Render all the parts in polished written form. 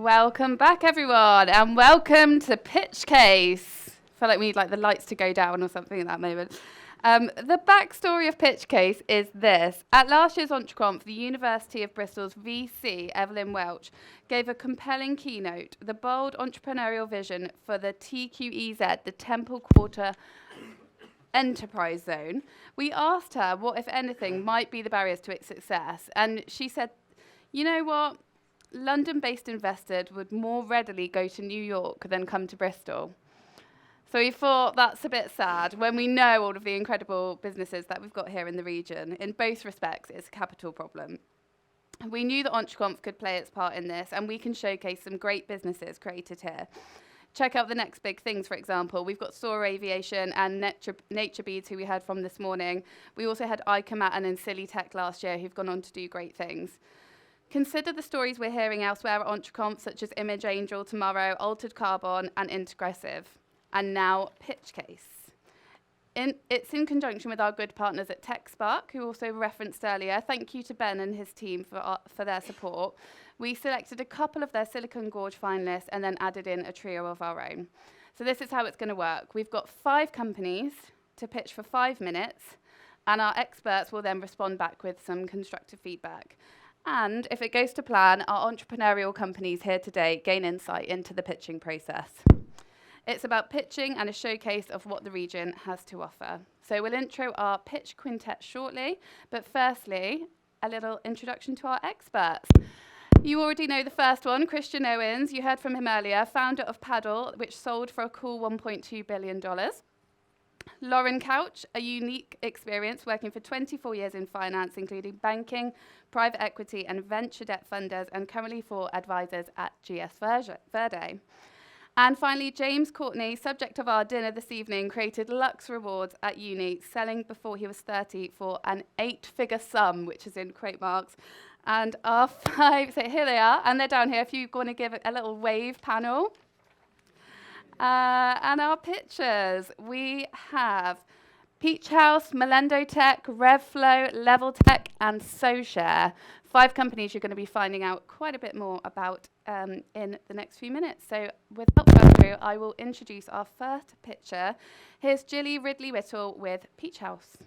Welcome back, everyone, and welcome to PitchCase. I feel like we need the lights to go down or something at that moment. The backstory of PitchCase is this. At last year's EntreConf, the University of Bristol's VC, Evelyn Welch, gave a compelling keynote, the bold entrepreneurial vision for the TQEZ, the Temple Quarter Enterprise Zone. We asked her what, if anything, might be the barriers to its success, and she said, you know what? London-based investors would more readily go to New York than come to Bristol. So we thought that's a bit sad when we know all of the incredible businesses that we've got here in the region. In both respects, it's a capital problem. We knew that EntreConf could play its part in this, and we can showcase some great businesses created here. Check out the next big things, for example. We've got Soar Aviation and Nature Beads, who we heard from this morning. We also had Icomatten and Silly Tech last year, who've gone on to do great things. Consider the stories we're hearing elsewhere at EntreConf, such as Image Angel tomorrow, Altered Carbon, and Integressive. And now PitchCase. It's in conjunction with our good partners at TechSpark, who also referenced earlier. Thank you to Ben and his team for their support. We selected a couple of their Silicon Gorge finalists and then added in a trio of our own. So this is how it's going to work. We've got 5 companies to pitch for 5 minutes, and our experts will then respond back with some constructive feedback. And if it goes to plan, our entrepreneurial companies here today gain insight into the pitching process. It's about pitching and a showcase of what the region has to offer. So we'll intro our pitch quintet shortly, but firstly, a little introduction to our experts. You already know the first one, Christian Owens. You heard from him earlier, founder of Paddle, which sold for a cool $1.2 billion. Lauren Couch, a unique experience working for 24 years in finance, including banking, private equity, and venture debt funders, and currently 4 advisors at GS Verde. And finally, James Courtney, subject of our dinner this evening, created Lux Rewards at uni, selling before he was 30 for an 8-figure sum, which is in quote marks. And our 5, so here they are, and they're down here if you want to give a little wave panel. And our pitchers, we have Peachaus, Molendotech, RevFlo, LevelTech, and SewShare. 5 companies you're going to be finding out quite a bit more about in the next few minutes. So without further ado, I will introduce our first pitcher. Here's Gillian Ridley Whittle with Peachaus.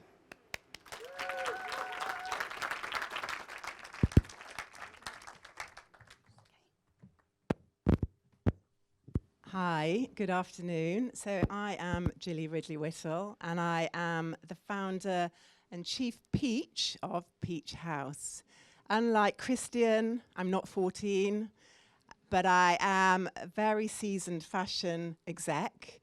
Hi, good afternoon. So I am Gillian Ridley Whittle, and I am the founder and chief peach of Peachaus. Unlike Christian, I'm not 14, but I am a very seasoned fashion exec.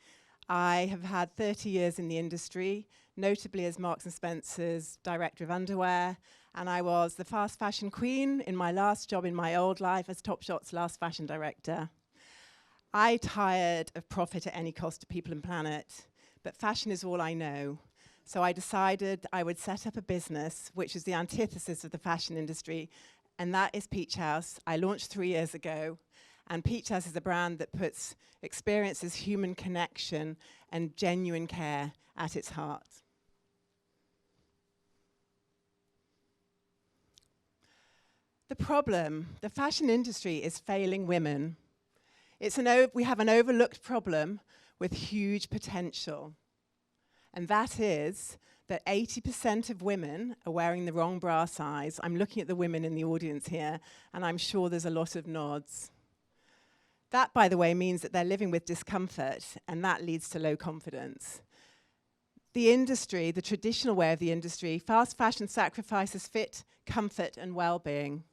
I have had 30 years in the industry, notably as Marks & Spencer's director of underwear, and I was the fast fashion queen in my last job in my old life as Topshop's last fashion director. I tired of profit at any cost to people and planet, but fashion is all I know. So I decided I would set up a business which is the antithesis of the fashion industry, and that is Peachaus. I launched 3 years ago, and Peachaus is a brand that puts experiences, human connection, and genuine care at its heart. The problem, the fashion industry is failing women. We have an overlooked problem with huge potential. And that is that 80% of women are wearing the wrong bra size. I'm looking at the women in the audience here, and I'm sure there's a lot of nods. That, by the way, means that they're living with discomfort, and that leads to low confidence. The industry, the traditional way of the industry, fast fashion sacrifices fit, comfort, and well-being.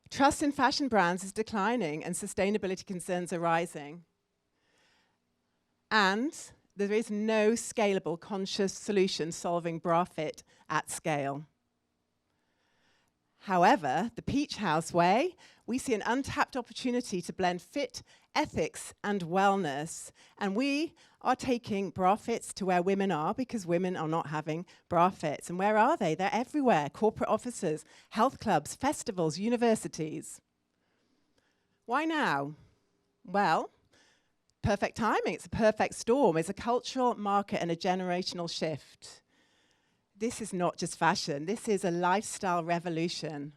Trust in fashion brands is declining and sustainability concerns are rising. And there is no scalable, conscious solution solving bra fit at scale. However, the Peachaus way, we see an untapped opportunity to blend fit, ethics, and wellness. And we are taking bra fits to where women are, because women are not having bra fits. And where are they? They're everywhere. Corporate offices, health clubs, festivals, universities. Why now? Well, perfect timing. It's a perfect storm. It's a cultural market and a generational shift. This is not just fashion. This is a lifestyle revolution.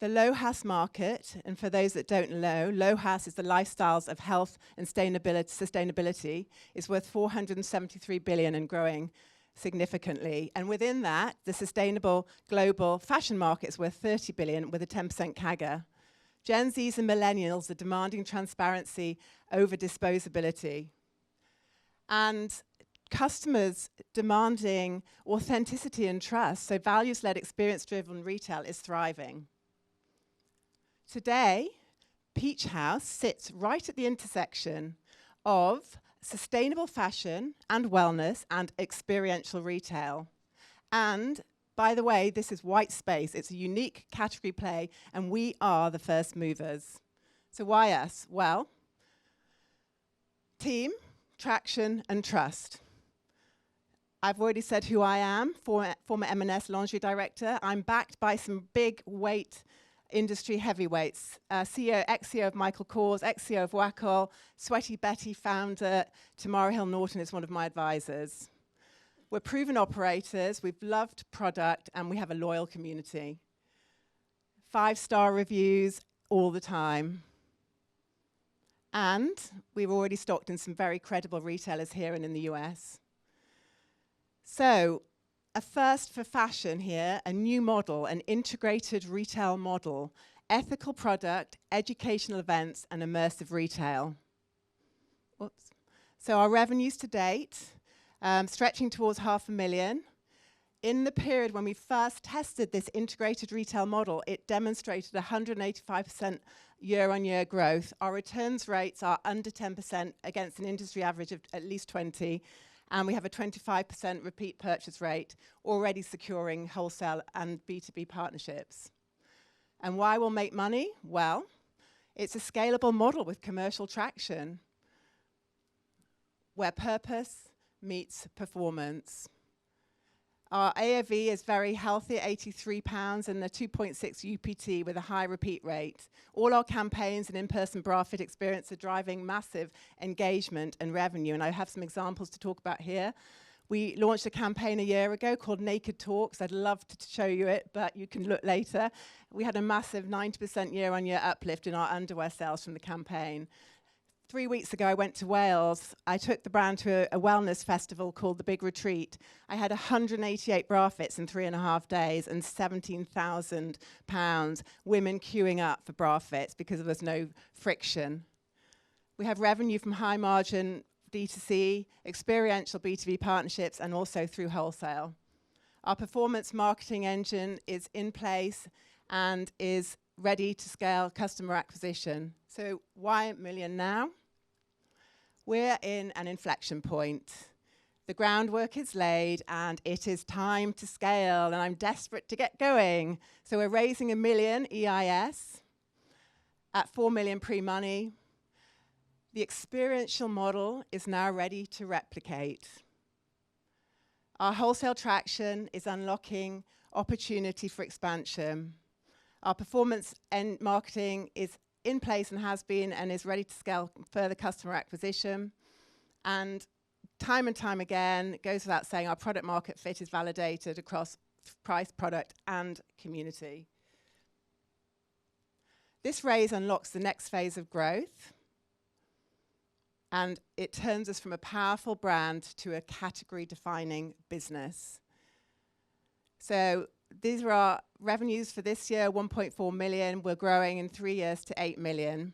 The low-has market, and for those that don't know, low-has is the lifestyles of health and sustainability, is worth 473 billion and growing significantly. And within that, the sustainable global fashion market is worth 30 billion with a 10% CAGR. Gen Zs and millennials are demanding transparency over disposability. And customers demanding authenticity and trust, so values-led, experience-driven retail is thriving. Today, Peachaus sits right at the intersection of sustainable fashion and wellness and experiential retail. And, by the way, this is white space. It's a unique category play, and we are the first movers. So why us? Well, team, traction, and trust. I've already said who I am, former M&S lingerie director. I'm backed by some big weight industry heavyweights, ex-CEO of Michael Kors, ex-CEO of Whittle, Sweaty Betty founder Tamara Hill-Norton is one of my advisors. We're proven operators, we've loved product, and we have a loyal community. 5-star reviews all the time. And we've already stocked in some very credible retailers here and in the US. So, a first for fashion here, a new model, an integrated retail model, ethical product, educational events, and immersive retail. Whoops. So our revenues to date, stretching towards 500,000. In the period when we first tested this integrated retail model, it demonstrated 185% year-on-year growth. Our returns rates are under 10% against an industry average of at least 20%. And we have a 25% repeat purchase rate, already securing wholesale and B2B partnerships. And why we'll make money? Well, it's a scalable model with commercial traction, where purpose meets performance. Our AOV is very healthy at £83 and a 2.6 UPT with a high repeat rate. All our campaigns and in-person bra fit experience are driving massive engagement and revenue, and I have some examples to talk about here. We launched a campaign a year ago called Naked Talks. I'd love to show you it, but you can look later. We had a massive 90% year-on-year uplift in our underwear sales from the campaign. 3 weeks ago, I went to Wales. I took the brand to a wellness festival called The Big Retreat. I had 188 bra fits in 3.5 days and £17,000 women queuing up for bra fits because there was no friction. We have revenue from high margin D2C, experiential B2B partnerships, and also through wholesale. Our performance marketing engine is in place and is ready to scale customer acquisition. So why $1 million now? We're in an inflection point. The groundwork is laid and it is time to scale, and I'm desperate to get going. So we're raising $1 million EIS at 4 million pre-money. The experiential model is now ready to replicate. Our wholesale traction is unlocking opportunity for expansion. Our performance and marketing is in place and has been and is ready to scale further customer acquisition. And time again, it goes without saying, our product market fit is validated across price, product, and community. This raise unlocks the next phase of growth, and it turns us from a powerful brand to a category-defining business. So these are our revenues for this year, 1.4 million. We're growing in 3 years to 8 million.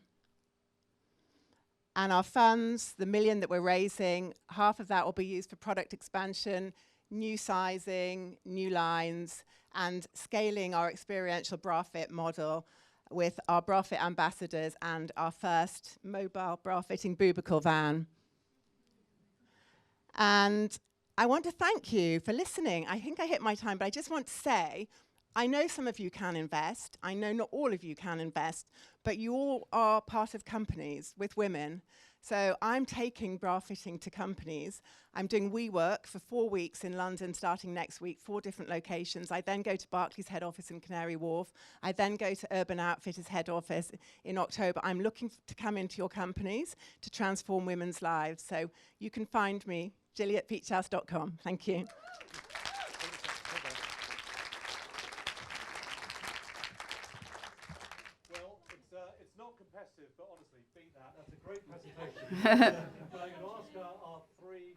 And our funds, the $1 million that we're raising, half of that will be used for product expansion, new sizing, new lines, and scaling our experiential bra fit model with our bra fit ambassadors and our first mobile bra fitting boobical van. And I want to thank you for listening. I think I hit my time, but I just want to say, I know some of you can invest. I know not all of you can invest, but you all are part of companies with women. So I'm taking bra fitting to companies. I'm doing WeWork for 4 weeks in London, starting next week, 4 different locations. I then go to Barclays head office in Canary Wharf. I then go to Urban Outfitters head office in October. I'm looking to come into your companies to transform women's lives. So you can find me, Gillian@peachaus.com. Thank you. great presentation. But I'm going to ask our three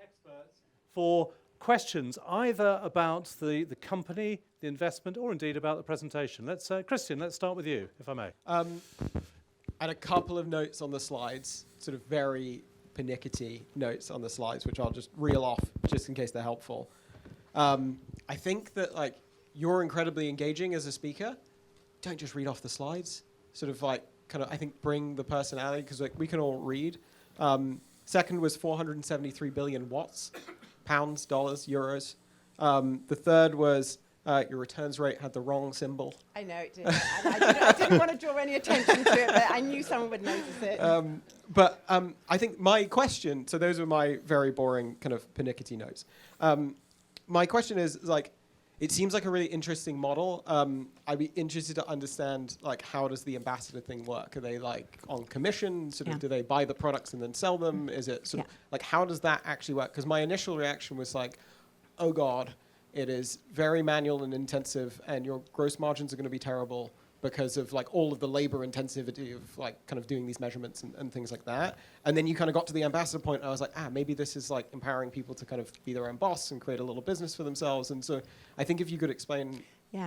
experts for questions either about the company, the investment, or indeed about the presentation. Christian, let's start with you, if I may. And a couple of notes on the slides, sort of very pernickety notes on the slides, which I'll just reel off just in case they're helpful. I think that you're incredibly engaging as a speaker. Don't just read off the slides. Sort of I think bring the personality, because we can all read. Second was 473 billion watts, pounds, dollars, euros. The third was your returns rate had the wrong symbol. I know it did. And I didn't want to draw any attention to it, but I knew someone would notice it. But I think my question, so those were my very boring kind of pernickety notes. My question is, it seems like a really interesting model. I'd be interested to understand, how does the ambassador thing work? Are they on commission? Do they buy the products and then sell them? Is it how does that actually work? Because my initial reaction was oh God, it is very manual and intensive, and your gross margins are going to be terrible because of all of the labor intensivity of kind of doing these measurements and things like that. And then you kind of got to the ambassador point, and I was maybe this is empowering people to kind of be their own boss and create a little business for themselves. And so I think if you could explain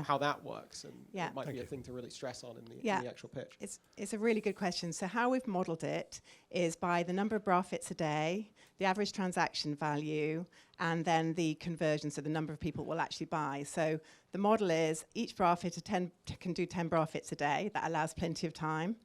how that works, and it might be a thing to really stress on in the actual pitch. It's a really good question. So how we've modeled it is by the number of bra fits a day, the average transaction value, and then the conversion, so the number of people will actually buy. So the model is each bra fit can do 10 bra fits a day. That allows plenty of time.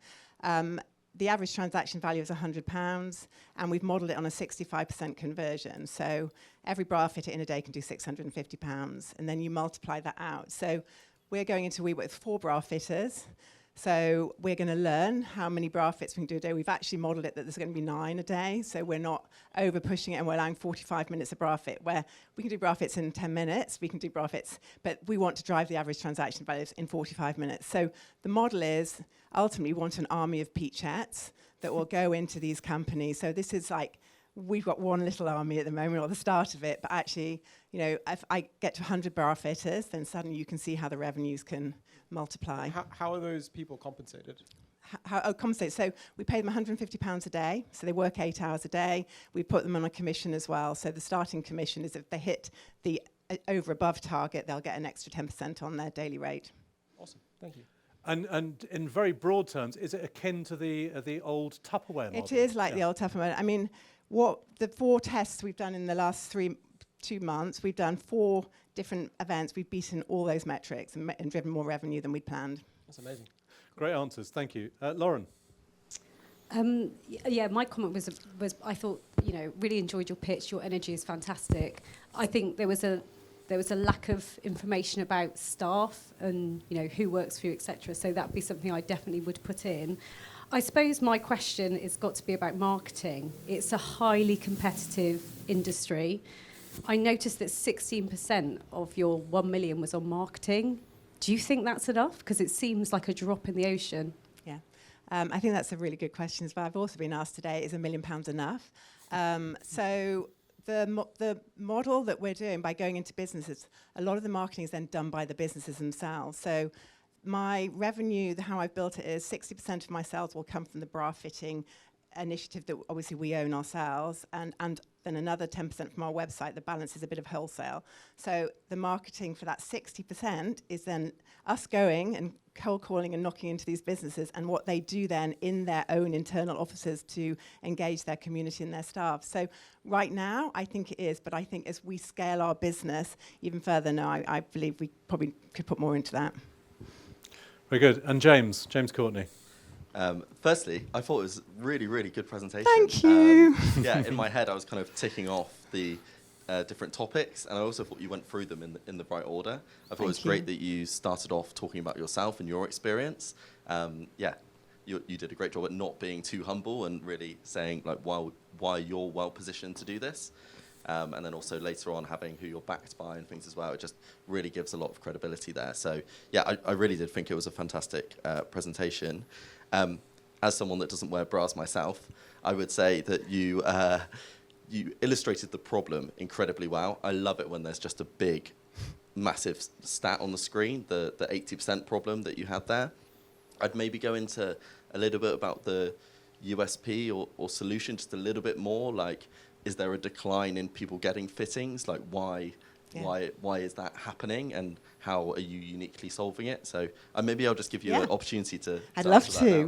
The average transaction value is £100, and we've modelled it on a 65% conversion. So every bra fitter in a day can do £650, and then you multiply that out. So we're going into WeWork with 4 bra fitters. So we're going to learn how many bra fits we can do a day. We've actually modelled it that there's going to be 9 a day, so we're not over pushing it, and we're allowing 45 minutes of bra fit, where we can do bra fits in 10 minutes, we can do bra fits, but we want to drive the average transaction values in 45 minutes. So the model is, ultimately, we want an army of Peachats that will go into these companies. So this is we've got one little army at the moment, or the start of it, but actually, if I get to 100 bra fitters, then suddenly you can see how the revenues can multiply. How are those people compensated? Compensate. So we pay them £150 a day. So they work 8 hours a day. We put them on a commission as well. So the starting commission is if they hit the over above target, they'll get an extra 10% on their daily rate. Awesome. Thank you. And in very broad terms, is it akin to the old Tupperware model? It is like the old Tupperware. I mean, what the 4 tests we've done in the last 2 months, we've done 4 different events. We've beaten all those metrics and driven more revenue than we'd planned. That's amazing. Great answers. Thank you. Lauren? My comment was I thought, really enjoyed your pitch. Your energy is fantastic. I think there was a lack of information about staff and, who works for you, etc. So that'd be something I definitely would put in. I suppose my question has got to be about marketing. It's a highly competitive industry. I noticed that 16% of your 1 million was on marketing. Do you think that's enough? Because it seems like a drop in the ocean. Yeah, I think that's a really good question as well. I've also been asked today, is £1 million enough? So the model that we're doing by going into businesses, a lot of the marketing is then done by the businesses themselves. So my revenue, how I've built it is 60% of my sales will come from the bra fitting initiative that obviously we own ourselves, and then another 10% from our website. The balance is a bit of wholesale. So the marketing for that 60% is then us going and cold calling and knocking into these businesses, and what they do then in their own internal offices to engage their community and their staff. So right now, I think it is, but I think as we scale our business even further now, I believe we probably could put more into that. Very good. And James Courtney. Firstly, I thought it was really, really good presentation. Thank you. In my head, I was kind of ticking off the different topics, and I also thought you went through them in the right order. I thought it was great that you started off talking about yourself and your experience. You did a great job at not being too humble and really saying why you're well positioned to do this. And then also later on having who you're backed by and things as well. It just really gives a lot of credibility there. So I really did think it was a fantastic presentation. As someone that doesn't wear bras myself, I would say that you illustrated the problem incredibly well. I love it when there's just a big, massive stat on the screen, the 80% problem that you had there. I'd maybe go into a little bit about USP or solution just a little bit more? Like, is there a decline in people getting fittings? Like, why is that happening, and how are you uniquely solving it? So maybe I'll just give you an opportunity to I'd to love answer that to.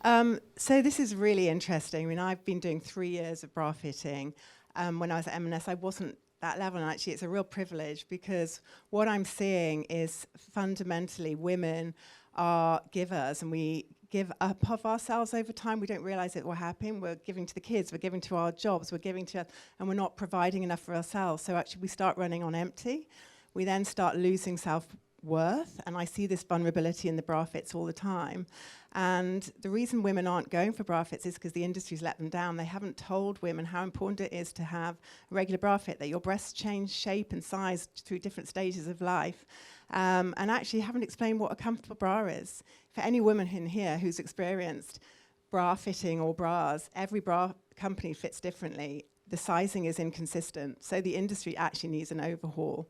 now. Yeah. So this is really interesting. I mean, I've been doing 3 years of bra fitting. When I was at M&S, I wasn't that level, and actually it's a real privilege, because what I'm seeing is fundamentally women are givers, and we give up of ourselves over time. We don't realize it will happen. We're giving to the kids, we're giving to our jobs, we're giving to, and we're not providing enough for ourselves. So actually we start running on empty. We then start losing self-worth, and I see this vulnerability in the bra fits all the time. And the reason women aren't going for bra fits is because the industry's let them down. They haven't told women how important it is to have a regular bra fit, that your breasts change shape and size through different stages of life. And actually haven't explained what a comfortable bra is. For any woman in here who's experienced bra fitting or bras, every bra company fits differently. The sizing is inconsistent. So the industry actually needs an overhaul.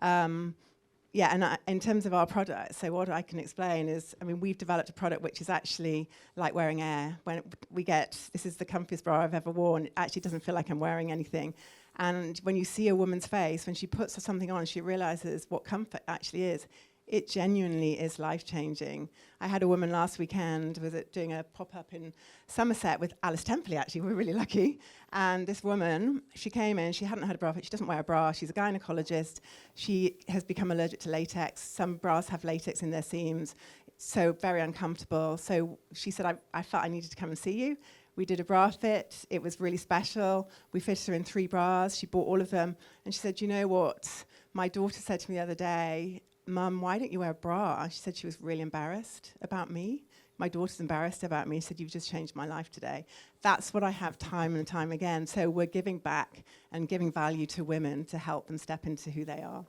In terms of our product, so what I can explain is, I mean, we've developed a product which is actually like wearing air. When we get, this is the comfiest bra I've ever worn, it actually doesn't feel like I'm wearing anything. And when you see a woman's face, when she puts something on, she realizes what comfort actually is. It genuinely is life-changing. I had a woman last weekend, doing a pop-up in Somerset with Alice Templey, actually. We're really lucky. And this woman, she came in, she hadn't had a bra, but she doesn't wear a bra. She's a gynecologist. She has become allergic to latex. Some bras have latex in their seams, so very uncomfortable. So she said, I felt I needed to come and see you. We did a bra fit. It was really special. We fitted her in 3 bras. She bought all of them. And she said, you know what? My daughter said to me the other day, Mum, why don't you wear a bra? She said she was really embarrassed about me. My daughter's embarrassed about me. She said, you've just changed my life today. That's what I have time and time again. So we're giving back and giving value to women to help them step into who they are.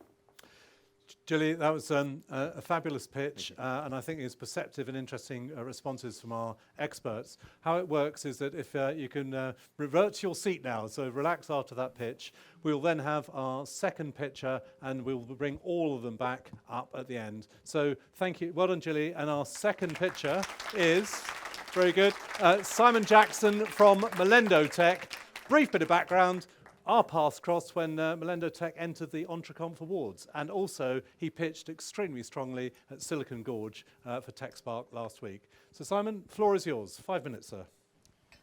Gillian, that was a fabulous pitch, and I think it's perceptive and interesting responses from our experts. How it works is that if you can revert to your seat now, so relax after that pitch, we'll then have our second pitcher, and we'll bring all of them back up at the end. So thank you. Well done, Gillian. And our second pitcher is, very good, Simon Jackson from Molendotech. Brief bit of background. Our paths crossed when Molendotech entered the EntreConf Awards, and also he pitched extremely strongly at Silicon Gorge for TechSpark last week. So Simon, floor is yours. 5 minutes, sir.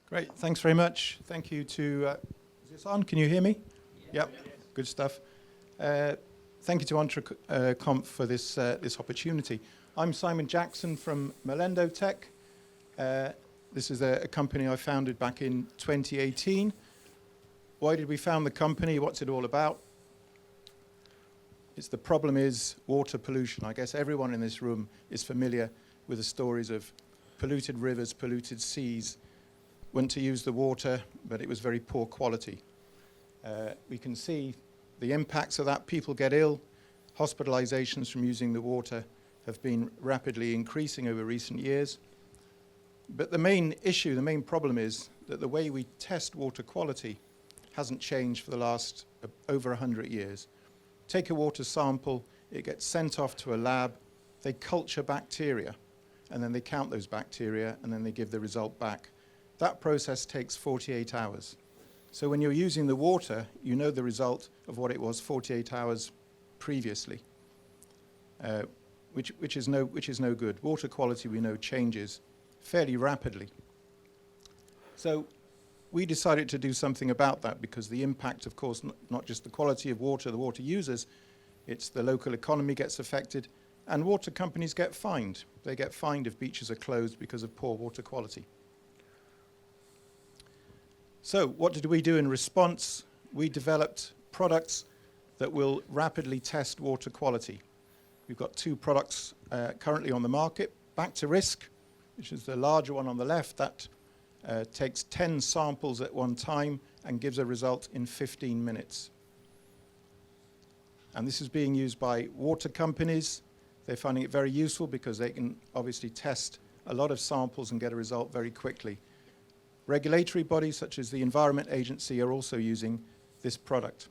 Great, thanks very much. Thank you to, is this on? Can you hear me? Yep, good stuff. Thank you to EntreConf for this opportunity. I'm Simon Jackson from Molendotech. This is a company I founded back in 2018. Why did we found the company? What's it all about? The problem is water pollution. I guess everyone in this room is familiar with the stories of polluted rivers, polluted seas. Went to use the water, but it was very poor quality. We can see the impacts of that. People get ill. Hospitalizations from using the water have been rapidly increasing over recent years. But the main issue, the main problem is that the way we test water quality hasn't changed for the last over 100 years. Take a water sample, it gets sent off to a lab, they culture bacteria, and then they count those bacteria, and then they give the result back. That process takes 48 hours. So when you're using the water, you know the result of what it was 48 hours previously, which is no good. Water quality, we know, changes fairly rapidly. So we decided to do something about that, because the impact, of course, not just the quality of water the water users, it's the local economy gets affected, and water companies get fined. They get fined if beaches are closed because of poor water quality. So what did we do in response? We developed products that will rapidly test water quality. We've got 2 products currently on the market. Back to Risk, which is the larger one on the left, that takes 10 samples at one time and gives a result in 15 minutes. And this is being used by water companies. They're finding it very useful because they can obviously test a lot of samples and get a result very quickly. Regulatory bodies such as the Environment Agency are also using this product.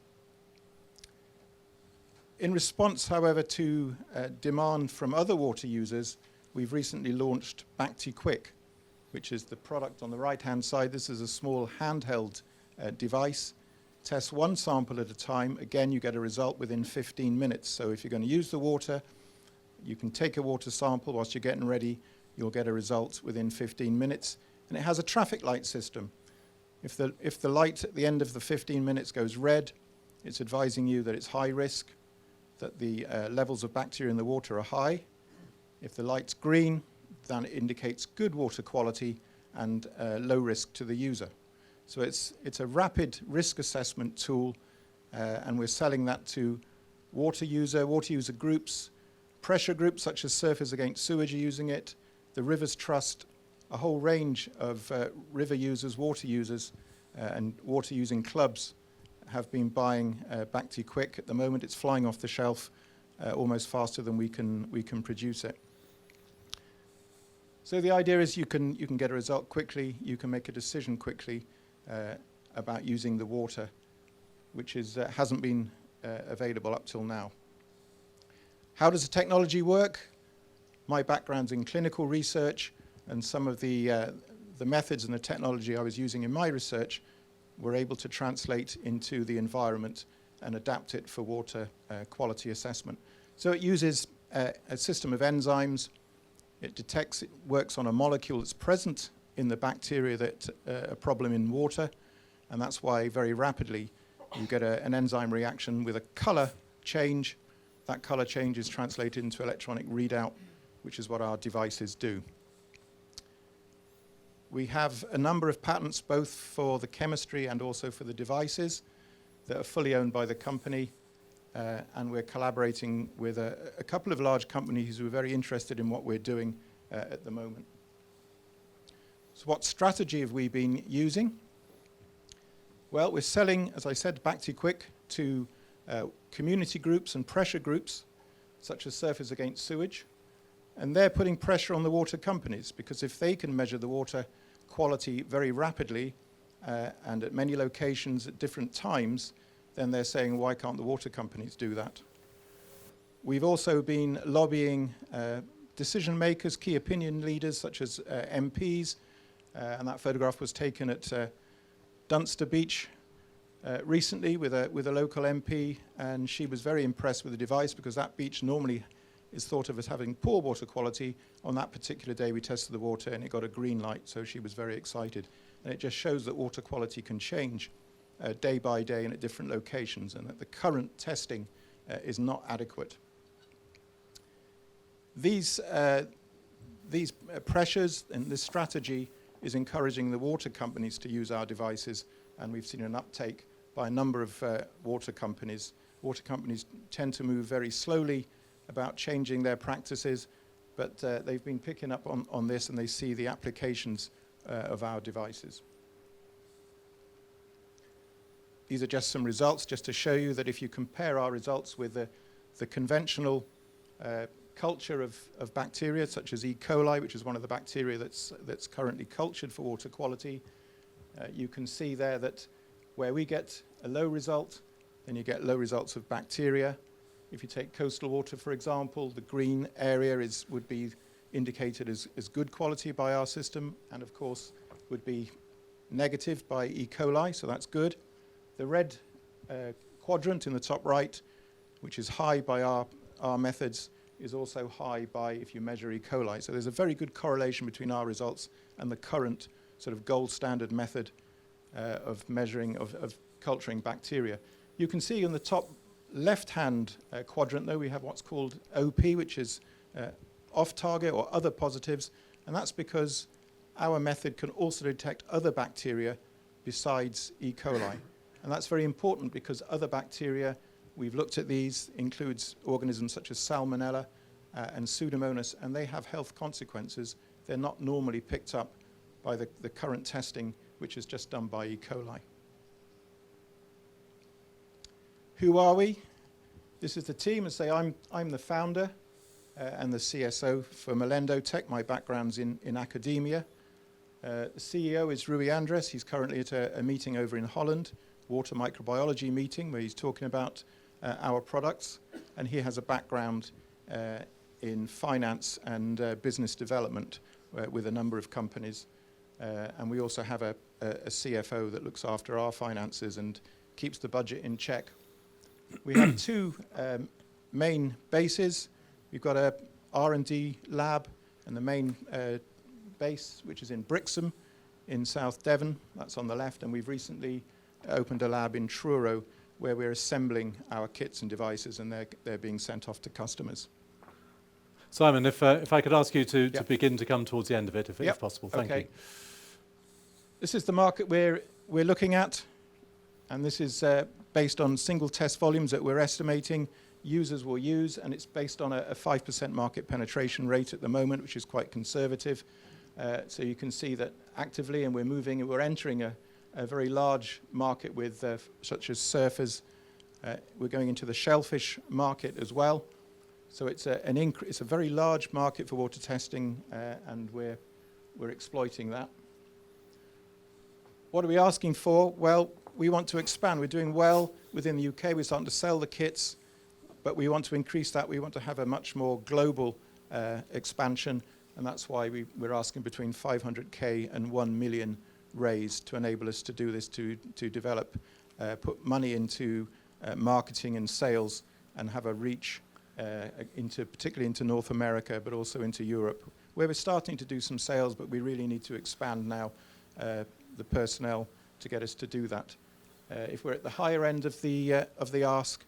In response, however, to demand from other water users, we've recently launched Back to Quick. which is the product on the right-hand side. This is a small handheld device. Test one sample at a time. Again, you get a result within 15 minutes. So if you're going to use the water, you can take a water sample whilst you're getting ready. You'll get a result within 15 minutes. And it has a traffic light system. If the light at the end of the 15 minutes goes red, it's advising you that it's high risk, that the levels of bacteria in the water are high. If the light's green, then it indicates good water quality and low risk to the user. So it's a rapid risk assessment tool, and we're selling that to water user groups, pressure groups such as Surfers Against Sewage are using it, the Rivers Trust, a whole range of river users, water users, and water using clubs have been buying Bacti-Quick. At the moment, it's flying off the shelf almost faster than we can produce it. So the idea is you can get a result quickly, you can make a decision quickly about using the water, which hasn't been available up till now. How does the technology work? My background's in clinical research, and some of the methods and the technology I was using in my research were able to translate into the environment and adapt it for water quality assessment. So it uses a system of enzymes. It detects, it works on a molecule that's present in the bacteria that a problem in water, and that's why very rapidly you get an enzyme reaction with a color change. That color change is translated into electronic readout, which is what our devices do. We have a number of patents both for the chemistry and also for the devices that are fully owned by the company, and we're collaborating with a couple of large companies who are very interested in what we're doing at the moment. So what strategy have we been using? Well, we're selling, as I said, Bacti-Quick to community groups and pressure groups, such as Surfers Against Sewage, and they're putting pressure on the water companies, because if they can measure the water quality very rapidly and at many locations at different times, then they're saying, why can't the water companies do that? We've also been lobbying decision makers, key opinion leaders such as MPs, and that photograph was taken at Dunster Beach recently with a local MP, and she was very impressed with the device because that beach normally is thought of as having poor water quality. On that particular day we tested the water and it got a green light, so she was very excited. And it just shows that water quality can change day by day and at different locations, and that the current testing is not adequate. These pressures and this strategy is encouraging the water companies to use our devices, and we've seen an uptake by a number of water companies. Water companies tend to move very slowly about changing their practices, but they've been picking up on this, and they see the applications of our devices. These are just some results, just to show you that if you compare our results with the conventional culture of bacteria, such as E. coli, which is one of the bacteria that's currently cultured for water quality, you can see there that where we get a low result, then you get low results of bacteria. If you take coastal water, for example, the green area would be indicated as good quality by our system, and of course would be negative by E. coli, so that's good. The red quadrant in the top right, which is high by our methods, is also high by if you measure E. coli. So there's a very good correlation between our results and the current sort of gold standard method of measuring, of culturing bacteria. You can see in the top left-hand quadrant, though, we have what's called OP, which is off-target or other positives, and that's because our method can also detect other bacteria besides E. coli. And that's very important because other bacteria, we've looked at these, includes organisms such as Salmonella and Pseudomonas, and they have health consequences. They're not normally picked up by the current testing, which is just done by E. coli. Who are we? This is the team, and say I'm the founder and the CSO for Molendotech. My background's in academia. The CEO is Rui Andres. He's currently at a meeting over in Holland, water microbiology meeting, where he's talking about our products, and he has a background in finance and business development with a number of companies. And we also have a CFO that looks after our finances and keeps the budget in check. We have two main bases. We've got a R&D lab and the main base, which is in Brixham in South Devon. That's on the left. And we've recently opened a lab in Truro where we're assembling our kits and devices, and they're being sent off to customers. Simon, if I could ask you to begin to come towards the end of it, if possible. Thank you. This is the market we're looking at, and this is based on single test volumes that we're estimating users will use, and it's based on a 5% market penetration rate at the moment, which is quite conservative. So you can see that actively, and we're entering a very large market with such as surfers. We're going into the shellfish market as well. So it's a very large market for water testing, and we're exploiting that. What are we asking for? Well, we want to expand. We're doing well within the UK. We're starting to sell the kits, but we want to increase that. We want to have a much more global expansion, and that's why we're asking between 500k and 1 million raised to enable us to do this, to develop, put money into marketing and sales, and have a reach particularly into North America, but also into Europe, where we're starting to do some sales, but we really need to expand now the personnel to get us to do that. If we're at the higher end of the ask,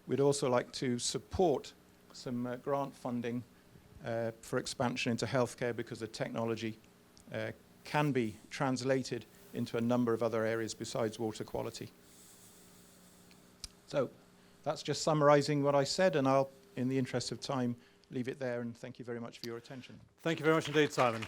we'd also like to support some grant funding for expansion into healthcare, because the technology can be translated into a number of other areas besides water quality. So that's just summarizing what I said, and I'll, in the interest of time, leave it there, and thank you very much for your attention. Thank you very much indeed, Simon.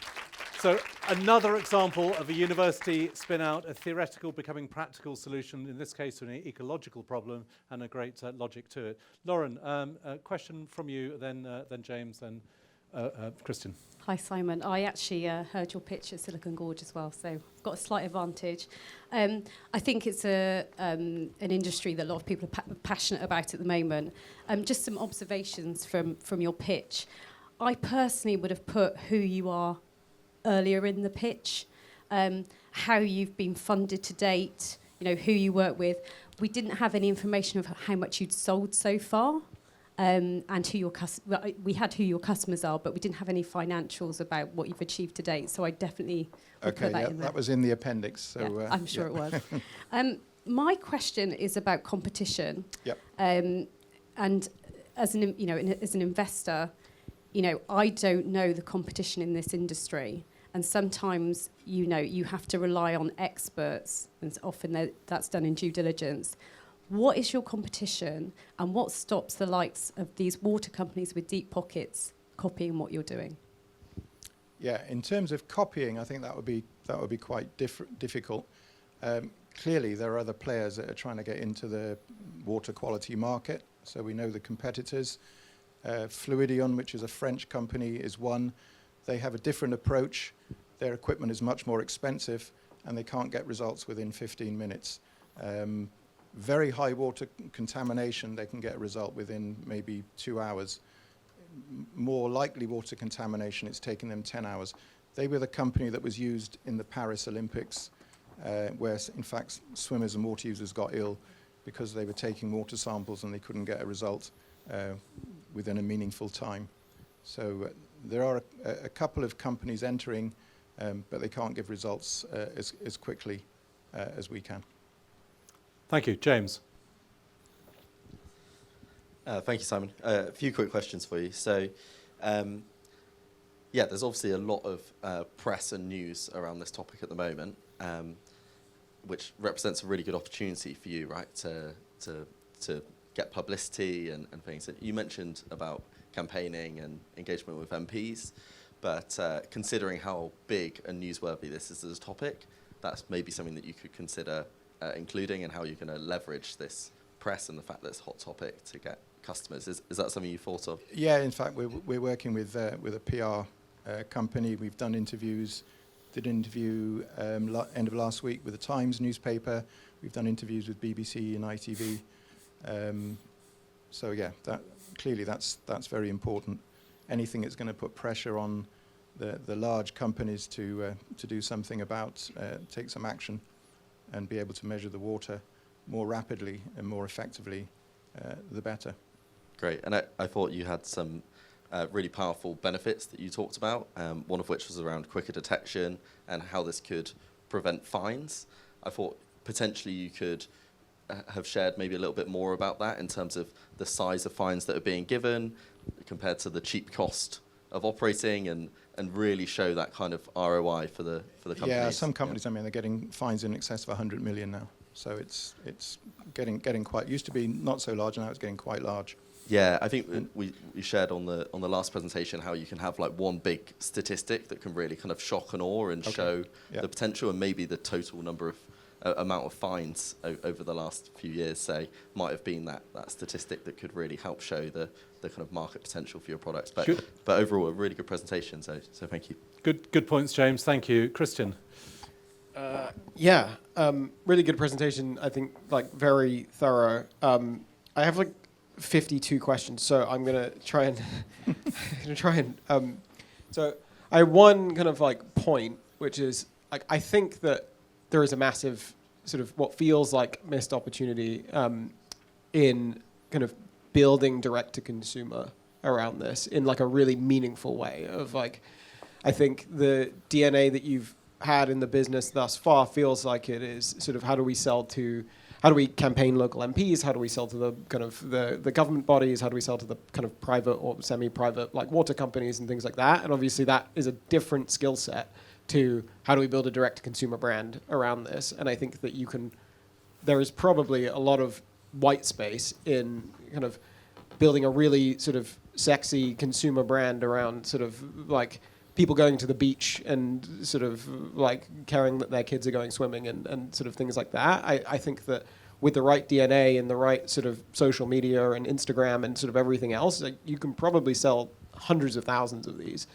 So another example of a university spin out a theoretical becoming practical solution, in this case to an ecological problem, and a great logic to it. Lauren, a question from you, then James, then Christian. Hi, Simon. I actually heard your pitch at Silicon Gorge as well, so I've got a slight advantage. I think it's an industry that a lot of people are passionate about at the moment. Just some observations from your pitch. I personally would have put who you are earlier in the pitch, how you've been funded to date, who you work with. We didn't have any information of how much you'd sold so far. And who your we had who your customers are, but we didn't have any financials about what you've achieved to date. So I definitely would put that in there. That was in the appendix. So I'm sure it was. My question is about competition. Yep. And as an investor, I don't know the competition in this industry, and sometimes you have to rely on experts, and often that's done in due diligence. What is your competition, and what stops the likes of these water companies with deep pockets copying what you're doing? Yeah, in terms of copying, I think that would be quite difficult. Clearly, there are other players that are trying to get into the water quality market, so we know the competitors. Fluidion, which is a French company, is one. They have a different approach. Their equipment is much more expensive, and they can't get results within 15 minutes. Very high water contamination, they can get a result within maybe 2 hours. More likely water contamination, it's taking them 10 hours. They were the company that was used in the Paris Olympics, where in fact swimmers and water users got ill because they were taking water samples and they couldn't get a result within a meaningful time. So there are a couple of companies entering, but they can't give results as quickly as we can. Thank you. James. Thank you, Simon. A few quick questions for you. So, there's obviously a lot of press and news around this topic at the moment, which represents a really good opportunity for you, right, to get publicity and things. So you mentioned about campaigning and engagement with MPs, but considering how big and newsworthy this is as a topic, that's maybe something that you could consider including, and how you're going to leverage this press and the fact that it's a hot topic to get customers. Is that something you thought of? Yeah, in fact, we're working with a PR company. We've done interviews. Did an interview end of last week with the Times newspaper. We've done interviews with BBC and ITV. So yeah, that's very important. Anything that's going to put pressure on the large companies to do something about, take some action, and be able to measure the water more rapidly and more effectively, the better. Great, and I thought you had some really powerful benefits that you talked about, one of which was around quicker detection and how this could prevent fines. I thought potentially you could have shared maybe a little bit more about that in terms of the size of fines that are being given compared to the cheap cost of operating, and really show that kind of ROI for the companies. Yeah, some companies, I mean, they're getting fines in excess of 100 million now. So it's getting quite, used to be not so large, now it's getting quite large. Yeah, I think we shared on the last presentation how you can have like one big statistic that can really kind of shock and awe and show the potential, and maybe the total number of amount of fines over the last few years, say, might have been that statistic that could really help show the kind of market potential for your products. But overall, a really good presentation, so thank you. Good points, James. Thank you. Christian? Really good presentation. I think like very thorough. I have like 52 questions, so I'm gonna try and so I have one kind of like point, which is like I think that there is a massive sort of what feels like missed opportunity in kind of building direct to consumer around this in like a really meaningful way of like, I think the DNA that you've had in the business thus far feels like it is sort of how do we campaign local MPs? How do we sell to the kind of the government bodies? How do we sell to the kind of private or semi-private like water companies and things like that? And obviously that is a different skill set to how do we build a direct-to-consumer brand around this. And I think that there is probably a lot of white space in kind of building a really sort of sexy consumer brand around sort of like people going to the beach and sort of like caring that their kids are going swimming and sort of things like that. I think that with the right DNA and the right sort of social media and Instagram and sort of everything else, like, you can probably sell hundreds of thousands of these.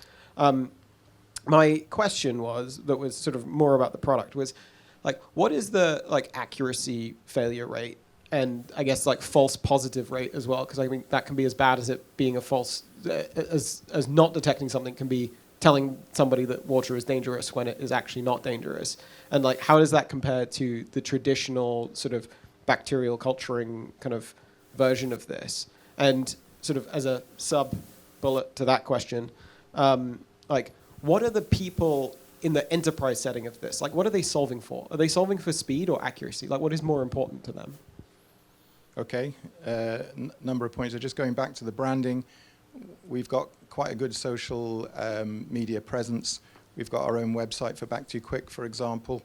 My question was sort of more about the product was like, what is the like accuracy failure rate and I guess like false positive rate as well? Because I think that can be as bad as it being a false, as not detecting something can be telling somebody that water is dangerous when it is actually not dangerous. And like, how does that compare to the traditional sort of bacterial culturing kind of version of this? And sort of as a sub bullet to that question, like, what are the people in the enterprise setting of this? Like, what are they solving for? Are they solving for speed or accuracy? Like, what is more important to them? Okay, number of points. So just going back to the branding, we've got quite a good social media presence. We've got our own website for Back Too Quick, for example.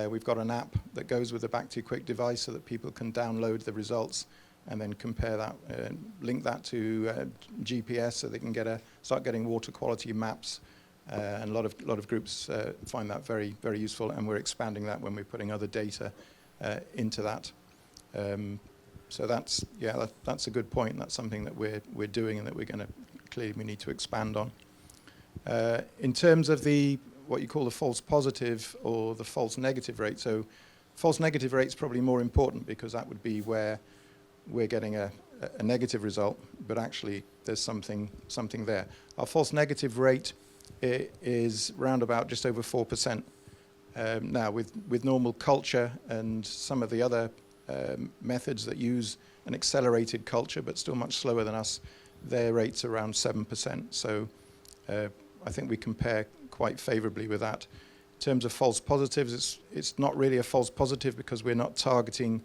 We've got an app that goes with the Back Too Quick device so that people can download the results and then compare that, link that to GPS so they can start getting water quality maps. And a lot of groups find that very, very useful, and we're expanding that when we're putting other data into that. So that's a good point. That's something that we're doing and that we need to expand on. In terms of what you call the false positive or the false negative rate, so false negative rate is probably more important because that would be where we're getting a negative result, but actually there's something there. Our false negative rate is round about just over 4%. Now, with normal culture and some of the other methods that use an accelerated culture, but still much slower than us, their rate's around 7%. So I think we compare quite favorably with that. In terms of false positives, it's not really a false positive because we're not targeting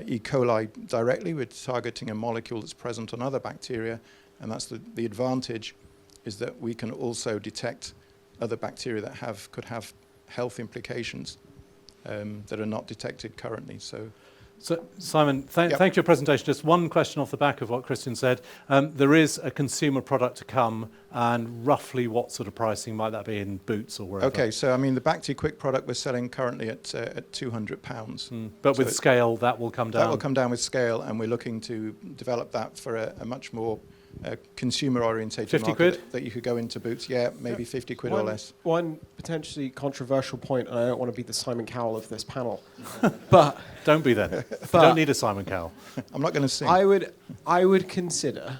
E. coli directly. We're targeting a molecule that's present on other bacteria, and that's the advantage, is that we can also detect other bacteria that could have health implications that are not detected currently. So Simon, thank you for your presentation. Just one question off the back of what Christian said. There is a consumer product to come, and roughly what sort of pricing might that be in Boots or wherever? Okay, so I mean the Back Too Quick product we're selling currently at £200. But so with scale, that will come down? That will come down with scale, and we're looking to develop that for a much more consumer-orientated 50 market quid? that you could go into Boots. Yeah, maybe 50 quid or less. One potentially controversial point, and I don't want to be the Simon Cowell of this panel, but don't be then. You don't need a Simon Cowell. I'm not going to sing. I would consider,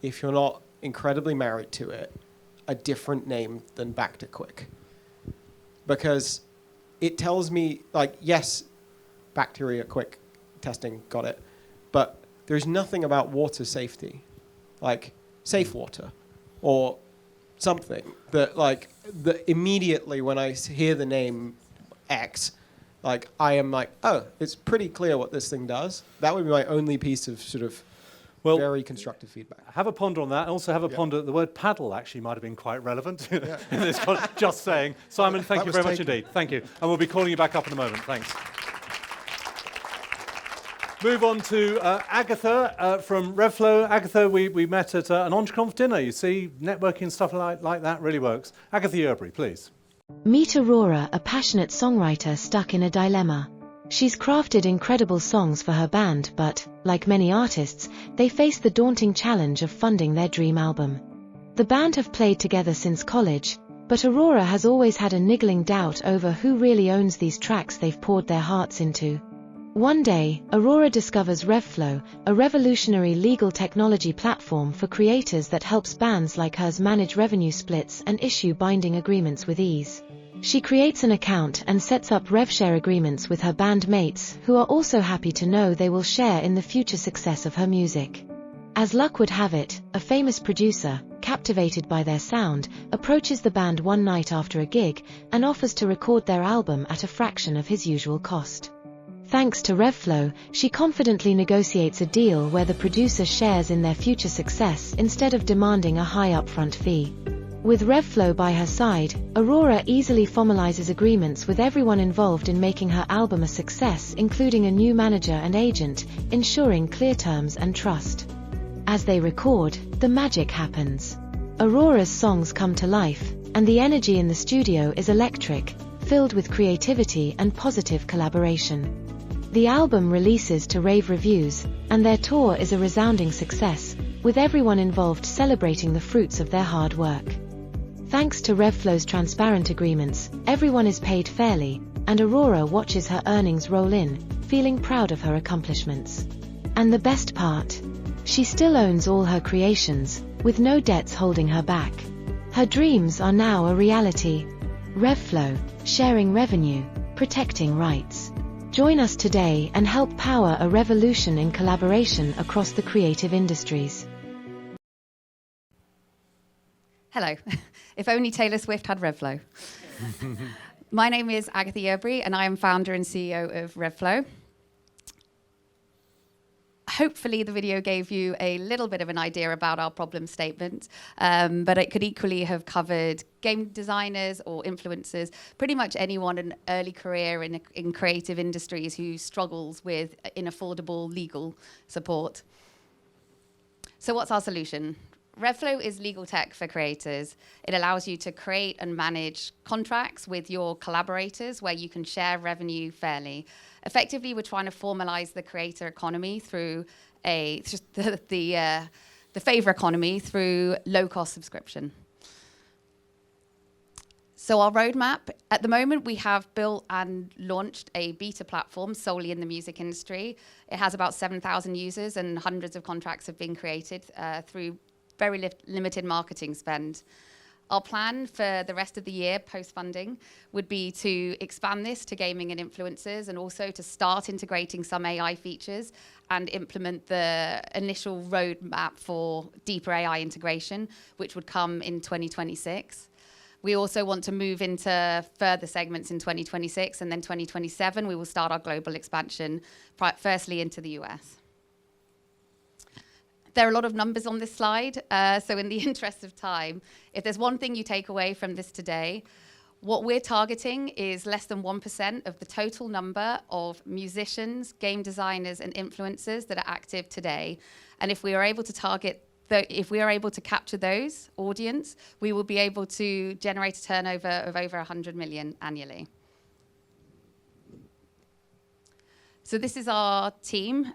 if you're not incredibly married to it, a different name than Back to Quick? Because it tells me, like, yes, bacteria quick testing, got it. But there's nothing about water safety, like safe water or something that, like, immediately when I hear the name X, like, I am like, oh, it's pretty clear what this thing does. That would be my only piece of sort of very constructive feedback. Have a ponder on that. And also have a ponder. The word paddle actually might have been quite relevant in this. Just saying. Simon, thank you very much indeed. Thank you. And we'll be calling you back up in a moment. Thanks. Move on to Agatha from RevFlo. Agatha, we met at an EntreConf dinner. You see, networking stuff like that really works. Agatha Yerbury, please. Meet Aurora, a passionate songwriter stuck in a dilemma. She's crafted incredible songs for her band, but, like many artists, they face the daunting challenge of funding their dream album. The band have played together since college, but Aurora has always had a niggling doubt over who really owns these tracks they've poured their hearts into. One day, Aurora discovers RevFlo, a revolutionary legal technology platform for creators that helps bands like hers manage revenue splits and issue binding agreements with ease. She creates an account and sets up RevShare agreements with her bandmates, who are also happy to know they will share in the future success of her music. As luck would have it, a famous producer, captivated by their sound, approaches the band one night after a gig and offers to record their album at a fraction of his usual cost. Thanks to RevFlo, she confidently negotiates a deal where the producer shares in their future success instead of demanding a high upfront fee. With RevFlo by her side, Aurora easily formalizes agreements with everyone involved in making her album a success, including a new manager and agent, ensuring clear terms and trust. As they record, the magic happens. Aurora's songs come to life, and the energy in the studio is electric, filled with creativity and positive collaboration. The album releases to rave reviews, and their tour is a resounding success, with everyone involved celebrating the fruits of their hard work. Thanks to RevFlo's transparent agreements, everyone is paid fairly, and Aurora watches her earnings roll in, feeling proud of her accomplishments. And the best part? She still owns all her creations, with no debts holding her back. Her dreams are now a reality. RevFlo, sharing revenue, protecting rights. Join us today and help power a revolution in collaboration across the creative industries. Hello. If only Taylor Swift had RevFlo. My name is Agatha Yerbury, and I am founder and CEO of RevFlo. Hopefully the video gave you a little bit of an idea about our problem statement, but it could equally have covered game designers or influencers, pretty much anyone in early career in creative industries who struggles with inaffordable legal support. So what's our solution? RevFlo is legal tech for creators. It allows you to create and manage contracts with your collaborators where you can share revenue fairly. Effectively, we're trying to formalize the creator economy through the favor economy through low-cost subscription. So our roadmap, at the moment, we have built and launched a beta platform solely in the music industry. It has about 7,000 users and hundreds of contracts have been created through very limited marketing spend. Our plan for the rest of the year post-funding would be to expand this to gaming and influencers, and also to start integrating some AI features and implement the initial roadmap for deeper AI integration, which would come in 2026. We also want to move into further segments in 2026, and then 2027 we will start our global expansion, firstly into the US. There are a lot of numbers on this slide, so in the interest of time, if there's one thing you take away from this today, what we're targeting is less than 1% of the total number of musicians, game designers, and influencers that are active today. And if we are able to if we are able to capture those audience, we will be able to generate a turnover of over 100 million annually. So this is our team.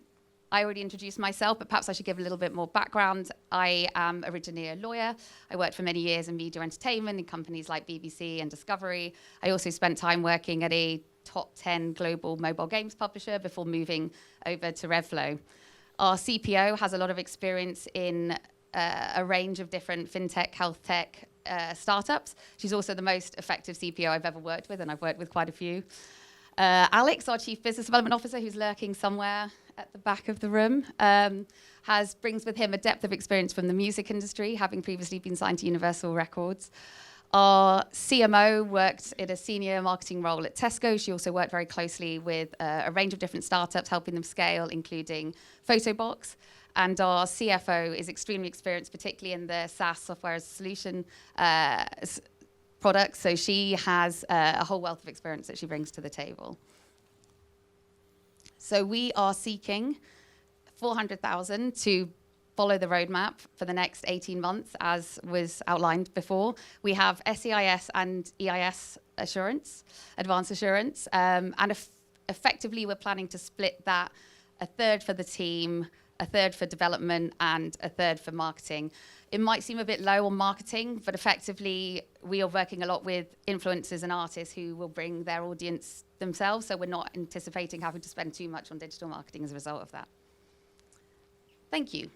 I already introduced myself, but perhaps I should give a little bit more background. I am originally a lawyer. I worked for many years in media entertainment in companies like BBC and Discovery. I also spent time working at a top 10 global mobile games publisher before moving over to RevFlo. Our CPO has a lot of experience in a range of different fintech, health tech, startups. She's also the most effective CPO I've ever worked with, and I've worked with quite a few. Alex, our Chief Business Development Officer, who's lurking somewhere at the back of the room, brings with him a depth of experience from the music industry, having previously been signed to Universal Records. Our CMO worked in a senior marketing role at Tesco. She also worked very closely with a range of different startups, helping them scale, including Photobox. And our CFO is extremely experienced, particularly in the SaaS, software as a solution products. So she has a whole wealth of experience that she brings to the table. So we are seeking 400,000 to follow the roadmap for the next 18 months, as was outlined before. We have SEIS and EIS assurance, advanced assurance, and effectively we're planning to split that a third for the team, a third for development, and a third for marketing. It might seem a bit low on marketing, but effectively we are working a lot with influencers and artists who will bring their audience themselves, so we're not anticipating having to spend too much on digital marketing as a result of that. Thank you.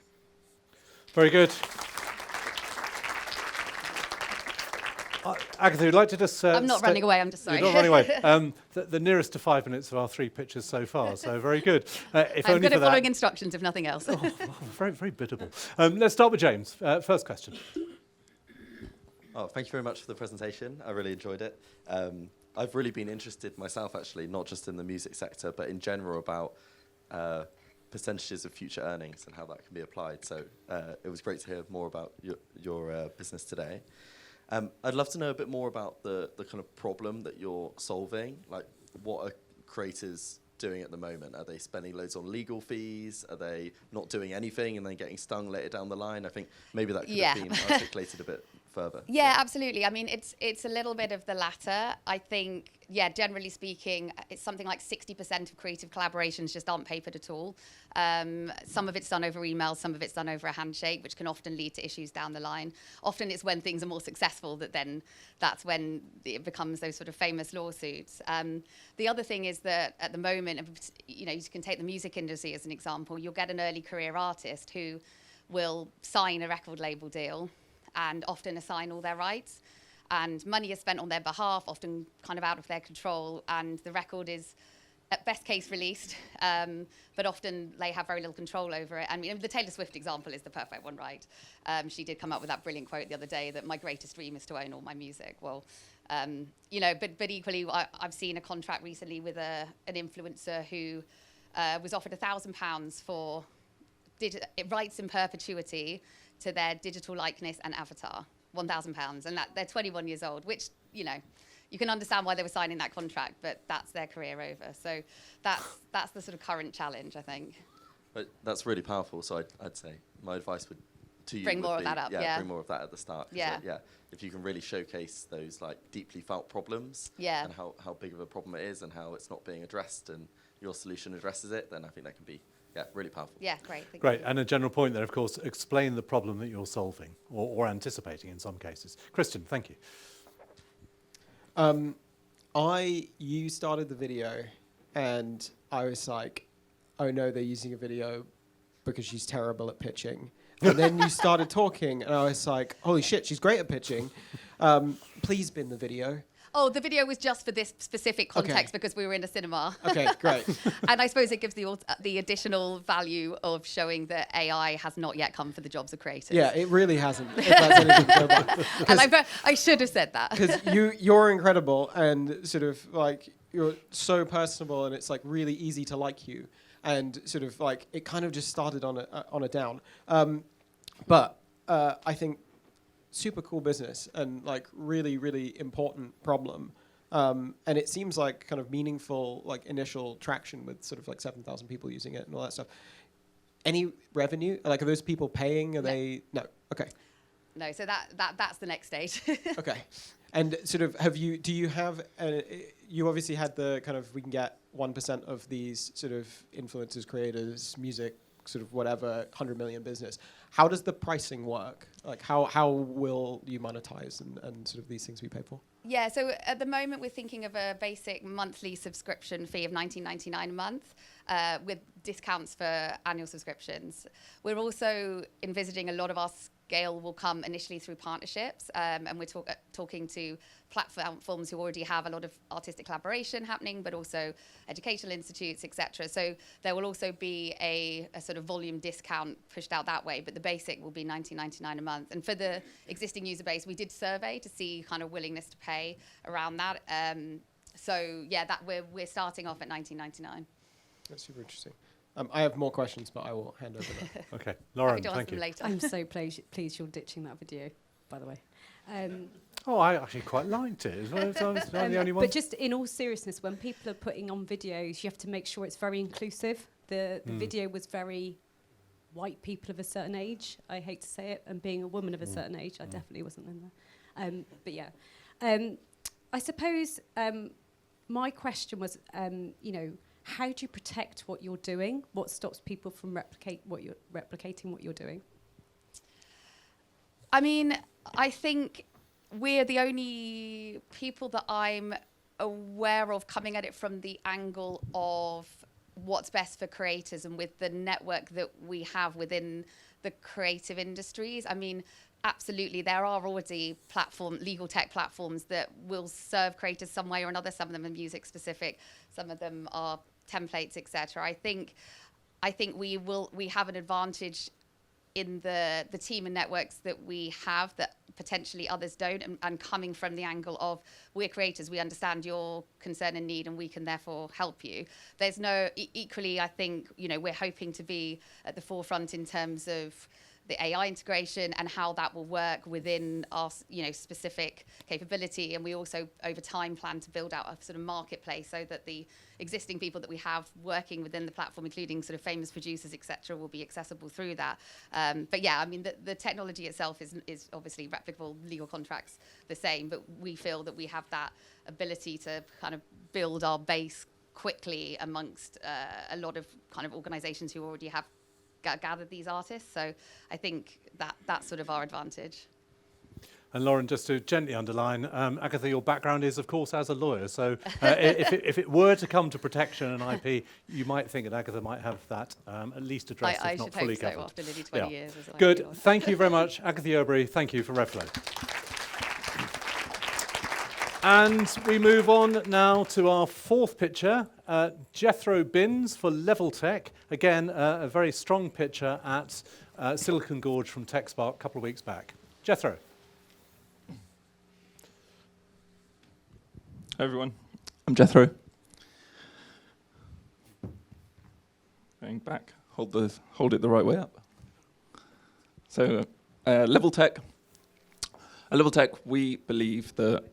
Very good. Agatha, would like to just... I'm not running away, I'm just sorry. You're not running away. The nearest to 5 minutes of our 3 pitches so far, so very good. If I'm only good for at that. following instructions, if nothing else. Very, very biddable. Let's start with James. First question. Oh, thank you very much for the presentation. I really enjoyed it. I've really been interested myself, actually, not just in the music sector, but in general about percentages of future earnings and how that can be applied. So it was great to hear more about your business today. I'd love to know a bit more about the kind of problem that you're solving. Like, what are creators doing at the moment? Are they spending loads on legal fees? Are they not doing anything and then getting stung later down the line? I think maybe that could have been articulated a bit further. Yeah, absolutely. I mean, it's a little bit of the latter. I think, generally speaking, it's something like 60% of creative collaborations just aren't papered at all. Some of it's done over email, some of it's done over a handshake, which can often lead to issues down the line. Often it's when things are more successful that's when it becomes those sort of famous lawsuits. The other thing is that at the moment, you can take the music industry as an example. You'll get an early career artist who will sign a record label deal and often assign all their rights, and money is spent on their behalf, often kind of out of their control, and the record is at best case released, but often they have very little control over it. I mean, the Taylor Swift example is the perfect one, right? She did come up with that brilliant quote the other day that my greatest dream is to own all my music. Well, but equally, I've seen a contract recently with an influencer who was offered £1,000 for rights in perpetuity to their digital likeness and avatar, £1,000, and that they're 21 years old, which, you can understand why they were signing that contract, but that's their career over. So that's the sort of current challenge, I think. But that's really powerful. So I'd say my advice would bring more of that up. Yeah, bring more of that at the start. Yeah. If you can really showcase those like deeply felt problems, and how big of a problem it is, and how it's not being addressed, and your solution addresses it, then I think that can be really powerful. Yeah, great. Great, and a general point there, of course, explain the problem that you're solving, or anticipating in some cases. Christian, thank you. You started the video, and I was like, oh no, they're using a video because she's terrible at pitching. And then you started talking, and I was like, holy shit, she's great at pitching. Please bin the video. Oh, the video was just for this specific context because we were in a cinema. Okay, great. And I suppose it gives the additional value of showing that AI has not yet come for the jobs of creators. Yeah, it really hasn't. If that's anything to go by. And I should have said that. Because you're incredible, and sort of like you're so personable, and it's like really easy to like you, and sort of like it kind of just started on a down. But I think super cool business and like really, really important problem. And it seems like kind of meaningful, like initial traction with sort of like 7,000 people using it and all that stuff. Any revenue? Like, are those people paying? Are they? No. Okay. No. So that's the next stage. Okay. And sort of do you have, you obviously had the kind of, we can get 1% of these sort of influencers, creators, music, sort of whatever, 100 million business. How does the pricing work? Like how will you monetize and sort of these things be paid for? Yeah, so at the moment we're thinking of a basic monthly subscription fee of $19.99 a month with discounts for annual subscriptions. We're also envisaging a lot of our scale will come initially through partnerships, and we're talking to platforms who already have a lot of artistic collaboration happening, but also educational institutes, etc. So there will also be a sort of volume discount pushed out that way, but the basic will be $19.99 a month. And for the existing user base, we did survey to see kind of willingness to pay around that. So yeah, that we're starting off at $19.99. That's super interesting. I have more questions, but I will hand over that. Okay, Lauren, Happy to thank answer them you. later. I'm so pleased you're ditching that video, by the way. Oh, I actually quite liked it. As well. I was the only one. But just in all seriousness, when people are putting on videos, you have to make sure it's very inclusive. The video was very white people of a certain age. I hate to say it, and being a woman of a certain age, I definitely wasn't in there. But yeah, I suppose my question was, how do you protect what you're doing? What stops people from replicating what you're doing? I mean, I think we're the only people that I'm aware of coming at it from the angle of what's best for creators, and with the network that we have within the creative industries. I mean, absolutely, there are already legal tech platforms that will serve creators some way or another. Some of them are music specific, some of them are templates, etc. I think we have an advantage in the team and networks that we have that potentially others don't, and coming from the angle of we're creators, we understand your concern and need, and we can therefore help you. There's no equally, I think, we're hoping to be at the forefront in terms of the AI integration and how that will work within our specific capability. And we also over time plan to build out a sort of marketplace so that the existing people that we have working within the platform, including sort of famous producers, etc., will be accessible through that. But yeah, I mean, the technology itself is obviously replicable, legal contracts the same, but we feel that we have that ability to kind of build our base quickly amongst a lot of kind of organizations who already have gathered these artists. So I think that's sort of our advantage. And Lauren, just to gently underline, Agatha, your background is, of course, as a lawyer. So if it were to come to protection and IP, you might think that Agatha might have that at least addressed, if not fully covered. I should hope so, after nearly 20 years as an Good. IP lawyer. Thank you very much. Agatha Yerbury, thank you for RevFlo. And we move on now to our fourth pitcher, Jethro Binns for LevelTech. Again, a very strong pitcher at Silicon Gorge from TechSpark a couple of weeks back. Jethro. Hi everyone, I'm Jethro. Going back, hold it the right way up. So, LevelTech. At LevelTech, we believe that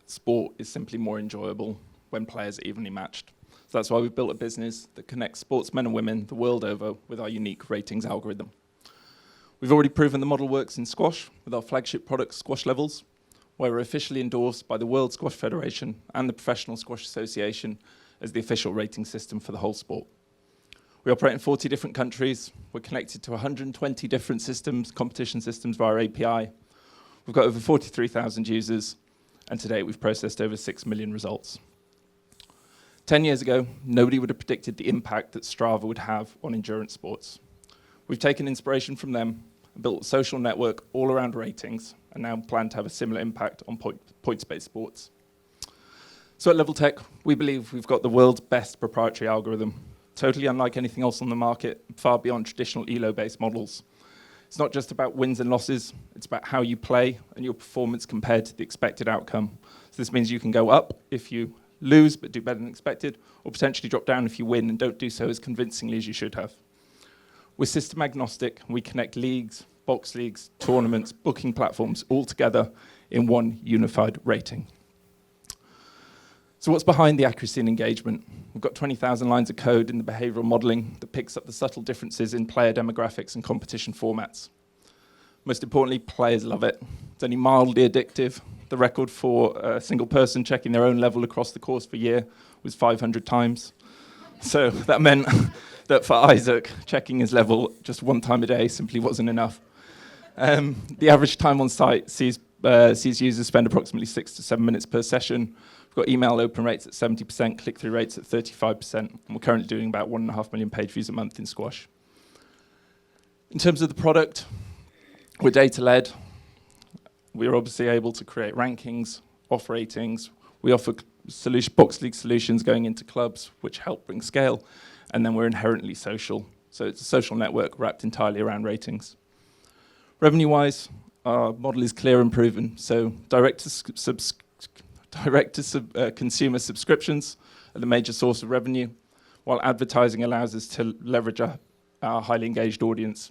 sport is simply more enjoyable when players are evenly matched. So that's why we've built a business that connects sportsmen and women the world over with our unique ratings algorithm. We've already proven the model works in squash with our flagship product, Squash Levels, where we're officially endorsed by the World Squash Federation and the Professional Squash Association as the official rating system for the whole sport. We operate in 40 different countries. We're connected to 120 different systems, competition systems via API. We've got over 43,000 users, and today we've processed over 6 million results. 10 years ago, nobody would have predicted the impact that Strava would have on endurance sports. We've taken inspiration from them and built a social network all around ratings, and now plan to have a similar impact on points-based sports. So at LevelTech, we believe we've got the world's best proprietary algorithm, totally unlike anything else on the market, far beyond traditional ELO-based models. It's not just about wins and losses, it's about how you play and your performance compared to the expected outcome. So this means you can go up if you lose but do better than expected, or potentially drop down if you win and don't do so as convincingly as you should have. We're system agnostic, and we connect leagues, box leagues, tournaments, booking platforms all together in one unified rating. So what's behind the accuracy and engagement? We've got 20,000 lines of code in the behavioral modeling that picks up the subtle differences in player demographics and competition formats. Most importantly, players love it. It's only mildly addictive. The record for a single person checking their own level across the course for a year was 500 times. So that meant that for Isaac, checking his level just one time a day simply wasn't enough. The average time on site sees users spend approximately 6 to 7 minutes per session, We've got email open rates at 70%, click-through rates at 35%, and we're currently doing about 1.5 million page views a month in Squash. In terms of the product, we're data-led. We're obviously able to create rankings, offer ratings. We offer box league solutions going into clubs, which help bring scale, and then we're inherently social. So it's a social network wrapped entirely around ratings. Revenue-wise, our model is clear and proven. So consumer subscriptions are the major source of revenue, while advertising allows us to leverage our highly engaged audience.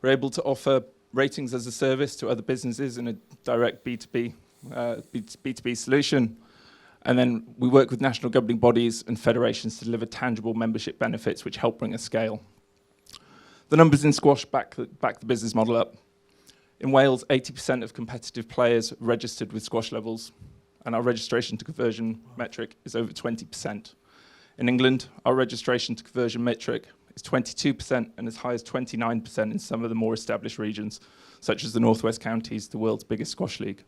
We're able to offer ratings as a service to other businesses in a direct B2B solution. And then we work with national governing bodies and federations to deliver tangible membership benefits which help bring us scale. The numbers in Squash back the business model up. In Wales, 80% of competitive players registered with Squash levels, and our registration to conversion metric is over 20%. In England, our registration to conversion metric is 22% and as high as 29% in some of the more established regions, such as the Northwest Counties, the world's biggest squash league.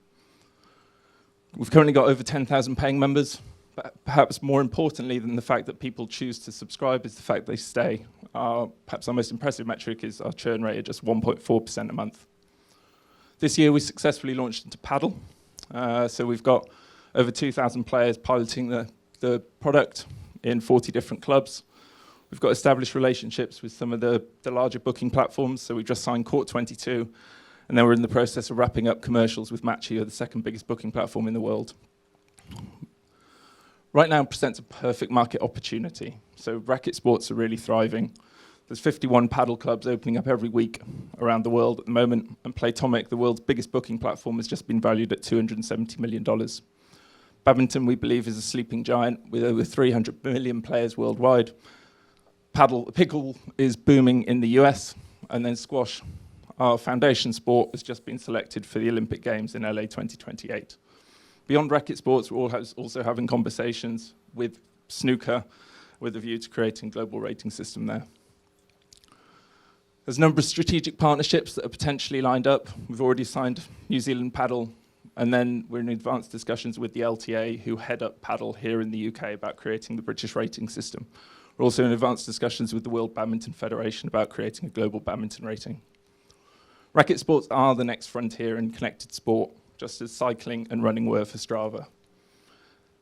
We've currently got over 10,000 paying members, but perhaps more importantly than the fact that people choose to subscribe is the fact they stay. Perhaps our most impressive metric is our churn rate at just 1.4% a month. This year we successfully launched into paddle. So we've got over 2,000 players piloting the product in 40 different clubs. We've got established relationships with some of the larger booking platforms. So we've just signed Court 22, and then we're in the process of wrapping up commercials with Matchy, the second biggest booking platform in the world. Right now presents a perfect market opportunity. So racket sports are really thriving. There's 51 paddle clubs opening up every week around the world at the moment, and Playtomic, the world's biggest booking platform, has just been valued at $270 million. Badminton, we believe, is a sleeping giant with over 300 million players worldwide. Pickle is booming in the US, and then squash, our foundation sport, has just been selected for the Olympic Games in LA 2028. Beyond racket sports, we're also having conversations with snooker with a view to creating a global rating system there. There's a number of strategic partnerships that are potentially lined up. We've already signed New Zealand Paddle, and then we're in advanced discussions with the LTA, who head up paddle here in the UK, about creating the British rating system. We're also in advanced discussions with the World Badminton Federation about creating a global badminton rating. Racket sports are the next frontier in connected sport, just as cycling and running were for Strava.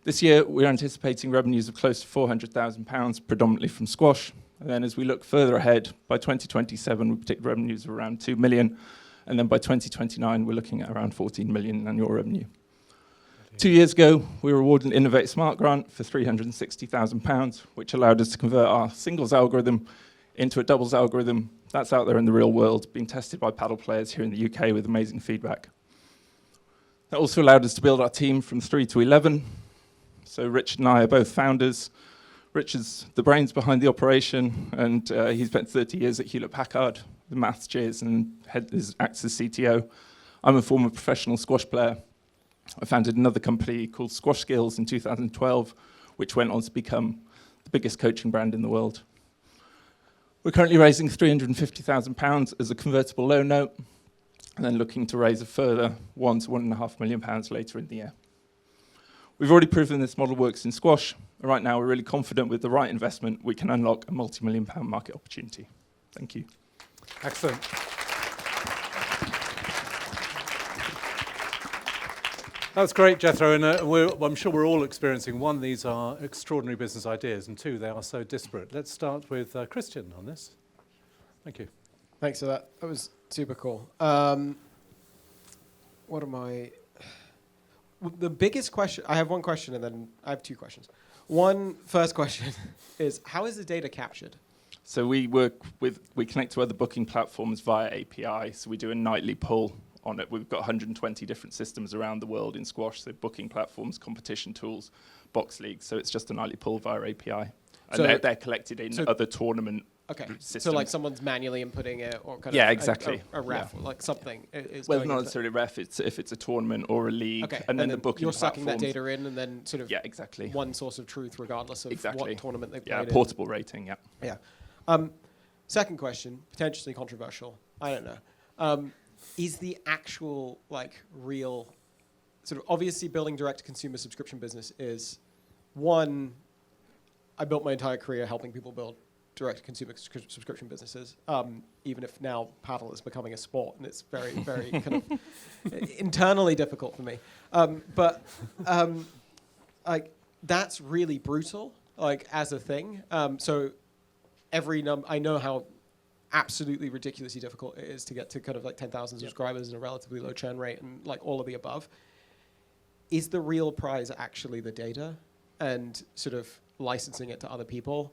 This year, we're anticipating revenues of close to £400,000, predominantly from squash. And then as we look further ahead, by 2027, we predict revenues of around 2 million. And then by 2029, we're looking at around 14 million in annual revenue. 2 years ago, we were awarded an Innovate Smart grant for £360,000, which allowed us to convert our singles algorithm into a doubles algorithm. That's out there in the real world, being tested by paddle players here in the UK with amazing feedback. That also allowed us to build our team from 3 to 11. So Richard and I are both founders. Richard's the brains behind the operation, and he spent 30 years at Hewlett-Packard, the maths cheers, and acts as CTO. I'm a former professional squash player. I founded another company called Squash Skills in 2012, which went on to become the biggest coaching brand in the world. We're currently raising £350,000 as a convertible loan note, and then looking to raise a further £1 to £1.5 million later in the year. We've already proven this model works in squash. Right now, we're really confident with the right investment, we can unlock a multi-million-pound market opportunity. Thank you. Excellent. That's great, Jethro, and I'm sure we're all experiencing, one, these are extraordinary business ideas, and two, they are so disparate. Let's start with Christian on this. Thank you. Thanks for that. That was super cool. What am I... The biggest question, I have one question and then I have two questions. First question is, how is the data captured? So we connect to other booking platforms via API. So we do a nightly pull on it. We've got 120 different systems around the world in squash. So booking platforms, competition tools, box leagues. So it's just a nightly pull via API. And so they're collected in other tournament systems. So like someone's manually inputting it or kind of exactly. a ref, like something is well, going not necessarily ref, if it's a tournament or a league, and then the booking you're sucking that data in and then sort of exactly. one source of truth regardless of what tournament they played in. Portable rating, Yeah. Second question, potentially controversial, I don't know. Is the actual real sort of obviously building direct-to-consumer subscription business is one. I built my entire career helping people build direct-to-consumer subscription businesses, even if now paddle is becoming a sport and it's very, very kind of internally difficult for me. Like that's really brutal, like as a thing. So I know how absolutely ridiculously difficult it is to get to kind of like 10,000 subscribers and a relatively low churn rate and like all of the above. Is the real prize actually the data and sort of licensing it to other people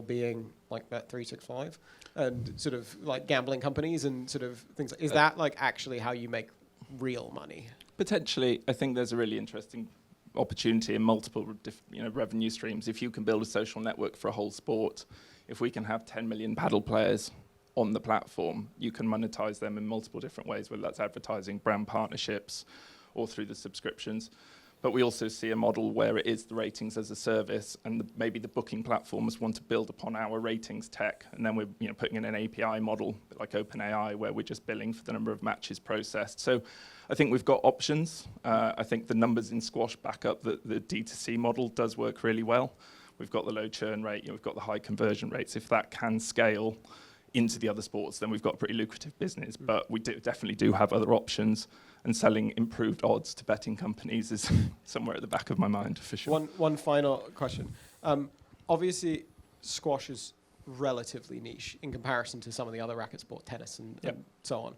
being like Bet365 and sort of like gambling companies and sort of things? Is that like actually how you make real money? Potentially, I think there's a really interesting opportunity in multiple revenue streams. If you can build a social network for a whole sport, if we can have 10 million paddle players on the platform, you can monetize them in multiple different ways, whether that's advertising, brand partnerships, or through the subscriptions. But we also see a model where it is the ratings as a service, and maybe the booking platforms want to build upon our ratings tech, and then we're putting in an API model like OpenAI, where we're just billing for the number of matches processed. So I think we've got options. I think the numbers in squash back up that the D2C model does work really well. We've got the low churn rate, we've got the high conversion rates. If that can scale into the other sports, then we've got a pretty lucrative business. But we definitely do have other options, and selling improved odds to betting companies is somewhere at the back of my mind, for sure. One final question. Obviously, squash is relatively niche in comparison to some of the other racket sport, tennis and so on.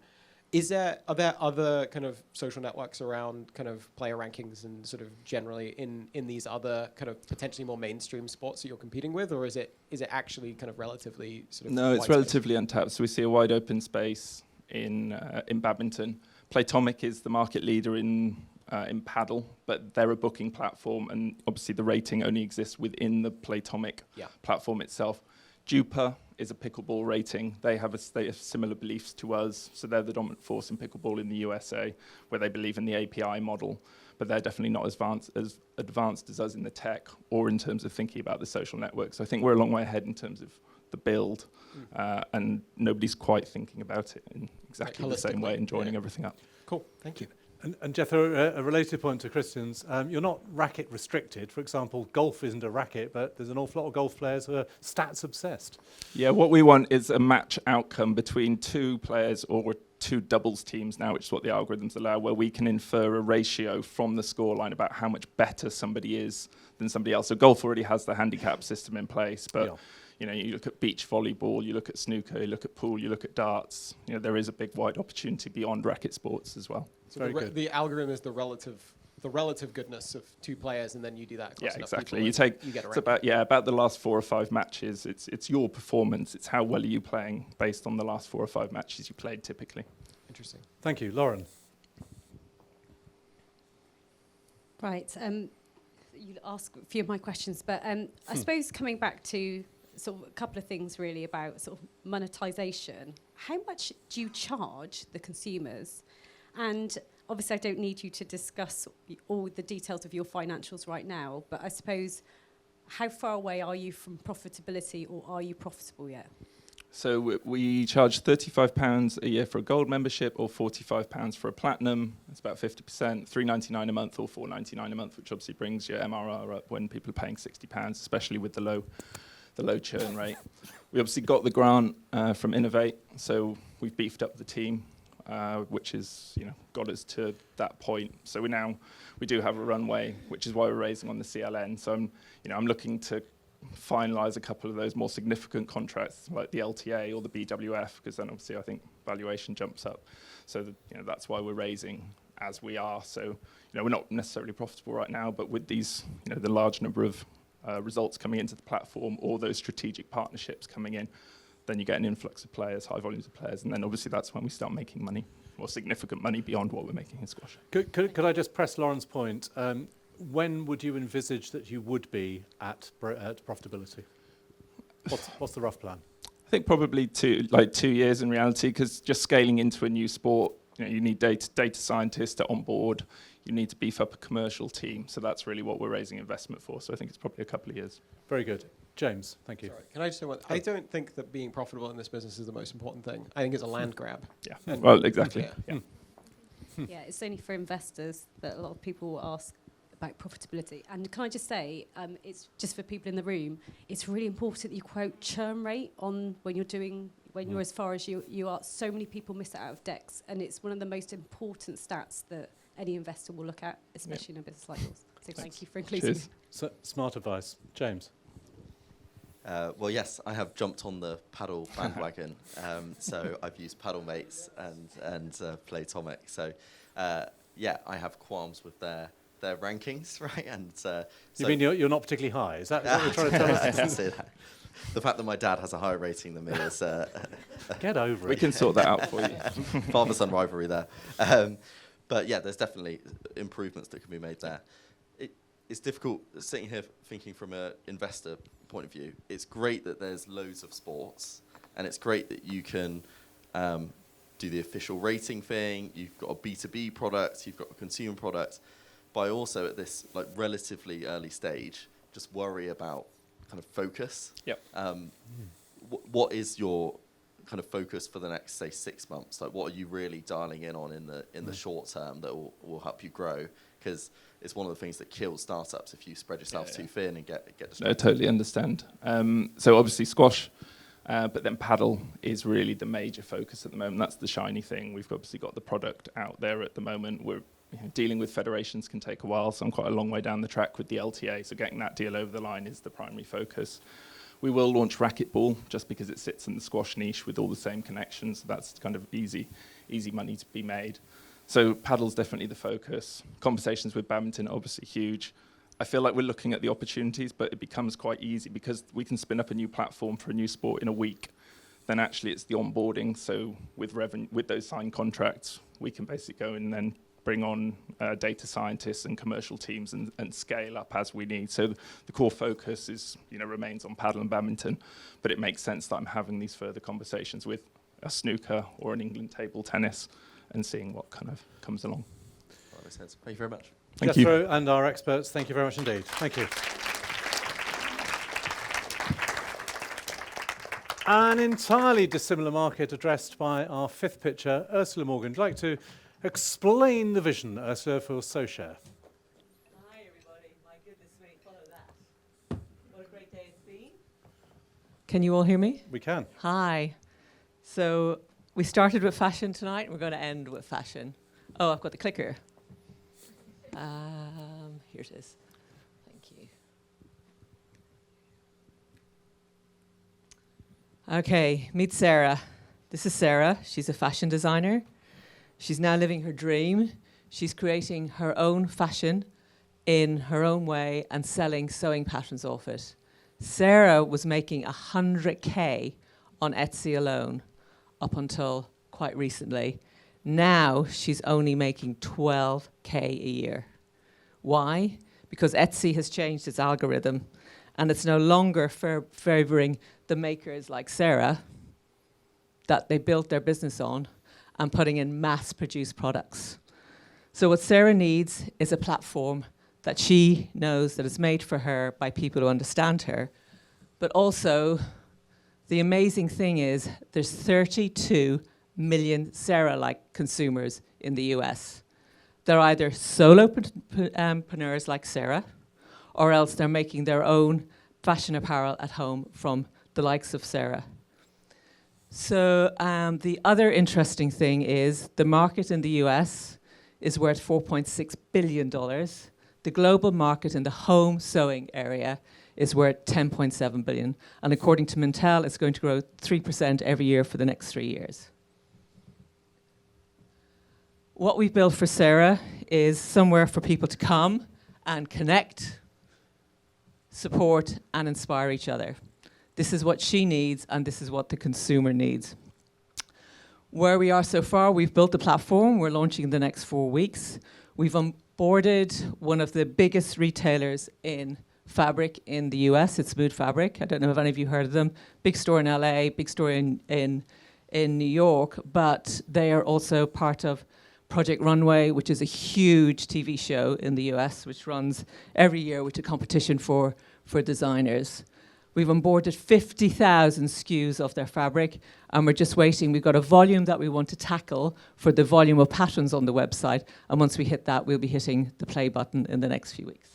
Are there other kind of social networks around kind of player rankings and sort of generally in these other kind of potentially more mainstream sports that you're competing with, or is it actually kind of relatively sort of? No, it's relatively untapped. So we see a wide open space in badminton. Playtomic is the market leader in paddle, but they're a booking platform, and obviously the rating only exists within the Playtomic platform itself. Jupa is a pickleball rating. They have similar beliefs to us, so they're the dominant force in pickleball in the USA, where they believe in the API model, but they're definitely not as advanced as us in the tech or in terms of thinking about the social network. So I think we're a long way ahead in terms of the build, and nobody's quite thinking about it in exactly the same way and joining everything up. Cool, thank you. And Jethro, a related point to Christian's, you're not racket restricted. For example, golf isn't a racket, but there's an awful lot of golf players who are stats obsessed. Yeah, what we want is a match outcome between two players or two doubles teams now, which is what the algorithms allow, where we can infer a ratio from the scoreline about how much better somebody is than somebody else. So golf already has the handicap system in place, but you look at beach volleyball, you look at snooker, you look at pool, you look at darts. There is a big wide opportunity beyond racket sports as well. So the algorithm is the relative goodness of two players, and then you do that across enough exactly. people, You get it's about the last 4 or 5 matches. It's your performance. It's how well are you playing based on the last 4 or 5 matches you played typically. Interesting. Thank you, Lauren. Right. You asked a few of my questions, but I suppose coming back to sort of a couple of things really about sort of monetization. How much do you charge the consumers? And obviously I don't need you to discuss all the details of your financials right now, but I suppose how far away are you from profitability, or are you profitable yet? So we charge £35 a year for a gold membership, or £45 for a platinum. It's about 50%, $3.99 a month or $4.99 a month, which obviously brings your MRR up when people are paying £60, especially with the low churn rate. We obviously got the grant from Innovate, so we've beefed up the team, which is got us to that point. So we do have a runway, which is why we're raising on the CLN. So I'm looking to finalize a couple of those more significant contracts like the LTA or the BWF, because then obviously I think valuation jumps up. So that's why we're raising as we are. So we're not necessarily profitable right now, but with these the large number of results coming into the platform, or those strategic partnerships coming in, then you get an influx of players, high volumes of players, and then obviously that's when we start making money, or significant money beyond what we're making in squash. Could I just press Lauren's point? When would you envisage that you would be at profitability? What's the rough plan? I think probably 2 years in reality, because just scaling into a new sport, you need data scientists to onboard. You need to beef up a commercial team. So that's really what we're raising investment for. So I think it's probably a couple of years. Very good. James, thank you. Sorry, can I just say one? I don't think that being profitable in this business is the most important thing. I think it's a land grab. Yeah. Well, exactly. Yeah. Yeah, it's only for investors that a lot of people will ask about profitability. And can I just say, it's just for people in the room, it's really important that you quote churn rate on when you're as far as you are. So many people miss it out of decks, and it's one of the most important stats that any investor will look at, especially in a business like yours. So thank you for including me. So, smart advice. James? Well, yes, I have jumped on the paddle bandwagon. So I've used Paddle Mates and Playtomic. So yeah, I have qualms with their rankings, right? And you mean you're not particularly high? Is that what you're trying to tell us? I didn't say that. The fact that my dad has a higher rating than me is get over it. We can sort that out for you. Father-son rivalry there. But yeah, there's definitely improvements that can be made there. It's difficult sitting here thinking from an investor point of view. It's great that there's loads of sports, and it's great that you can do the official rating thing. You've got a B2B product, you've got a consumer product, but I also at this like relatively early stage just worry about kind of focus. Yep. What is your kind of focus for the next, say, 6 months? Like, what are you really dialing in on in the short term that will help you grow? Because it's one of the things that kills startups if you spread yourself too thin and get distracted. I totally understand. So obviously squash, but then paddle is really the major focus at the moment. That's the shiny thing. We've obviously got the product out there at the moment. We're dealing with federations can take a while, so I'm quite a long way down the track with the LTA. So getting that deal over the line is the primary focus. We will launch racquetball just because it sits in the squash niche with all the same connections. So that's kind of easy money to be made. So paddle's definitely the focus. Conversations with badminton are obviously huge. I feel like we're looking at the opportunities, but it becomes quite easy because we can spin up a new platform for a new sport in a week. Then actually it's the onboarding. So with those signed contracts, we can basically go and then bring on data scientists and commercial teams and scale up as we need. So the core focus is, remains on paddle and badminton, but it makes sense that I'm having these further conversations with a snooker or an England table tennis and seeing what kind of comes along. That makes sense. Thank you very much. Thank you. Jethro and our experts, thank you very much indeed. Thank you. An entirely dissimilar market addressed by our fifth pitcher, Ursula Morgan. Would you like to explain the vision, Ursula, for SewShare? Hi, everybody. My goodness me, follow that. What a great day it's been. Can you all hear me? We can. Hi. So we started with fashion tonight, and we're going to end with fashion. Oh, I've got the clicker. Here it is. Thank you. Okay, meet Sarah. This is Sarah. She's a fashion designer. She's now living her dream. She's creating her own fashion in her own way and selling sewing patterns off it. Sarah was making 100K on Etsy alone up until quite recently. Now she's only making 12K a year. Why? Because Etsy has changed its algorithm and it's no longer favoring the makers like Sarah that they built their business on and putting in mass-produced products. So what Sarah needs is a platform that she knows that is made for her by people who understand her. But also, the amazing thing is there's 32 million Sarah-like consumers in the US. They're either solopreneurs like Sarah, or else they're making their own fashion apparel at home from the likes of Sarah. So the other interesting thing is the market in the US is worth $4.6 billion. The global market in the home sewing area is worth $10.7 billion. And according to Mintel, it's going to grow 3% every year for the next 3 years. What we've built for Sarah is somewhere for people to come and connect, support, and inspire each other. This is what she needs, and this is what the consumer needs. Where we are so far, we've built the platform. We're launching in the next 4 weeks. We've onboarded one of the biggest retailers in fabric in the US. It's Smooth Fabric. I don't know if any of you heard of them. Big store in LA, big store in New York, but they are also part of Project Runway, which is a huge TV show in the US, which runs every year with a competition for designers. We've onboarded 50,000 SKUs of their fabric, and we're just waiting. We've got a volume that we want to tackle for the volume of patterns on the website, and once we hit that, we'll be hitting the play button in the next few weeks.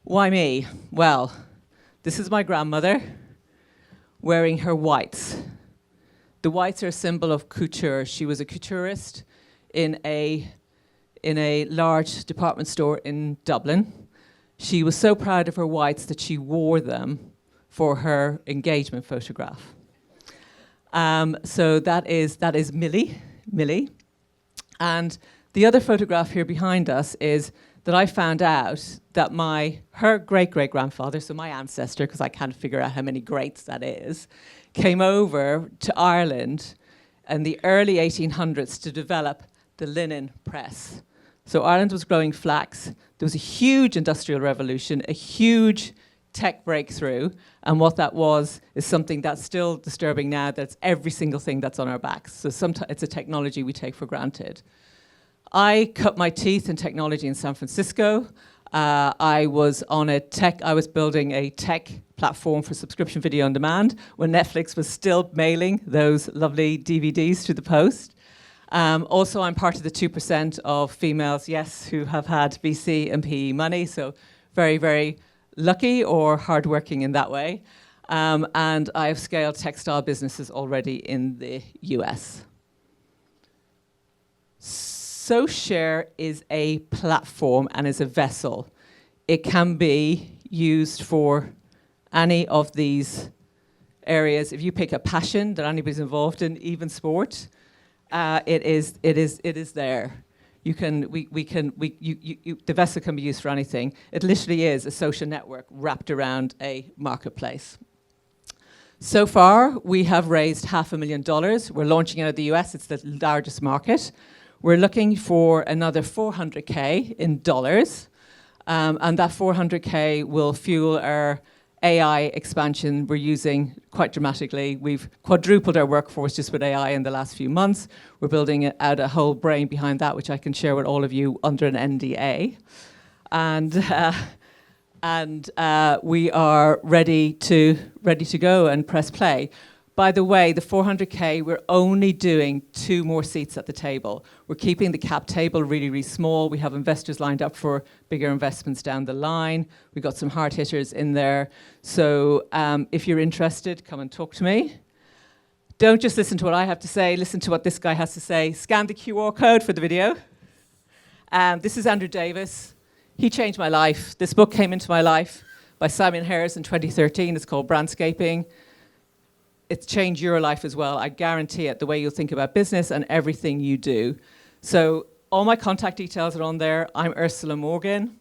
Why me? Well, this is my grandmother wearing her whites. The whites are a symbol of couture. She was a couturist in a large department store in Dublin. She was so proud of her whites that she wore them for her engagement photograph. So that is Millie. And the other photograph here behind us is that I found out that her great-great-grandfather, so my ancestor, because I can't figure out how many greats that is, came over to Ireland in the early 1800s to develop the linen press. So Ireland was growing flax. There was a huge industrial revolution, a huge tech breakthrough, and what that was is something that's still disturbing now. That's every single thing that's on our backs. So it's a technology we take for granted. I cut my teeth in technology in San Francisco. I was building a tech platform for subscription video on demand when Netflix was still mailing those lovely DVDs to the post. Also, I'm part of the 2% of females, yes, who have had VC and PE money, so very, very lucky or hardworking in that way. And I have scaled textile businesses already in the US. SewShare is a platform and is a vessel. It can be used for any of these areas. If you pick a passion that anybody's involved in, even sport, it is there. The vessel can be used for anything. It literally is a social network wrapped around a marketplace. So far, we have raised $500,000. We're launching out of the US. It's the largest market. We're looking for another 400K in dollars, and that 400K will fuel our AI expansion we're using quite dramatically. We've quadrupled our workforce just with AI in the last few months. We're building out a whole brain behind that, which I can share with all of you under an NDA. And we are ready to go and press play. By the way, the 400K, we're only doing 2 more seats at the table. We're keeping the cap table really, really small. We have investors lined up for bigger investments down the line. We've got some hard hitters in there. So if you're interested, come and talk to me. Don't just listen to what I have to say. Listen to what this guy has to say. Scan the QR code for the video. This is Andrew Davis. He changed my life. This book came into my life by Simon Harris in 2013. It's called Brandscaping. It's changed your life as well. I guarantee it, the way you'll think about business and everything you do. So all my contact details are on there. I'm Ursula Morgan.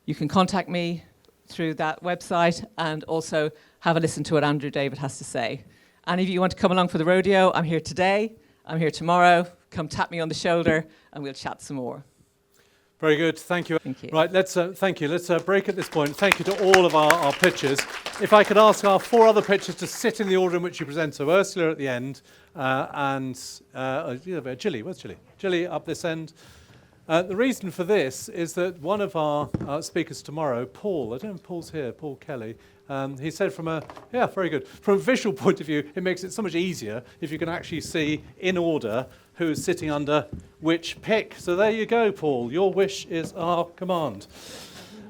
You can contact me through that website and also have a listen to what Andrew David has to say. Any of you want to come along for the rodeo, I'm here today, I'm here tomorrow. Come tap me on the shoulder and we'll chat some more. Very good, thank you. Thank you. Right, thank you. Let's break at this point. Thank you to all of our pitchers. If I could ask our 4 other pitchers to sit in the order in which you present. So Ursula at the end, and Gilly, where's Gilly? Gilly up this end. The reason for this is that one of our speakers tomorrow, Paul, I don't know if Paul's here, Paul Kelly, he said from a visual point of view, it makes it so much easier if you can actually see in order who's sitting under which pick. So there you go, Paul. Your wish is our command.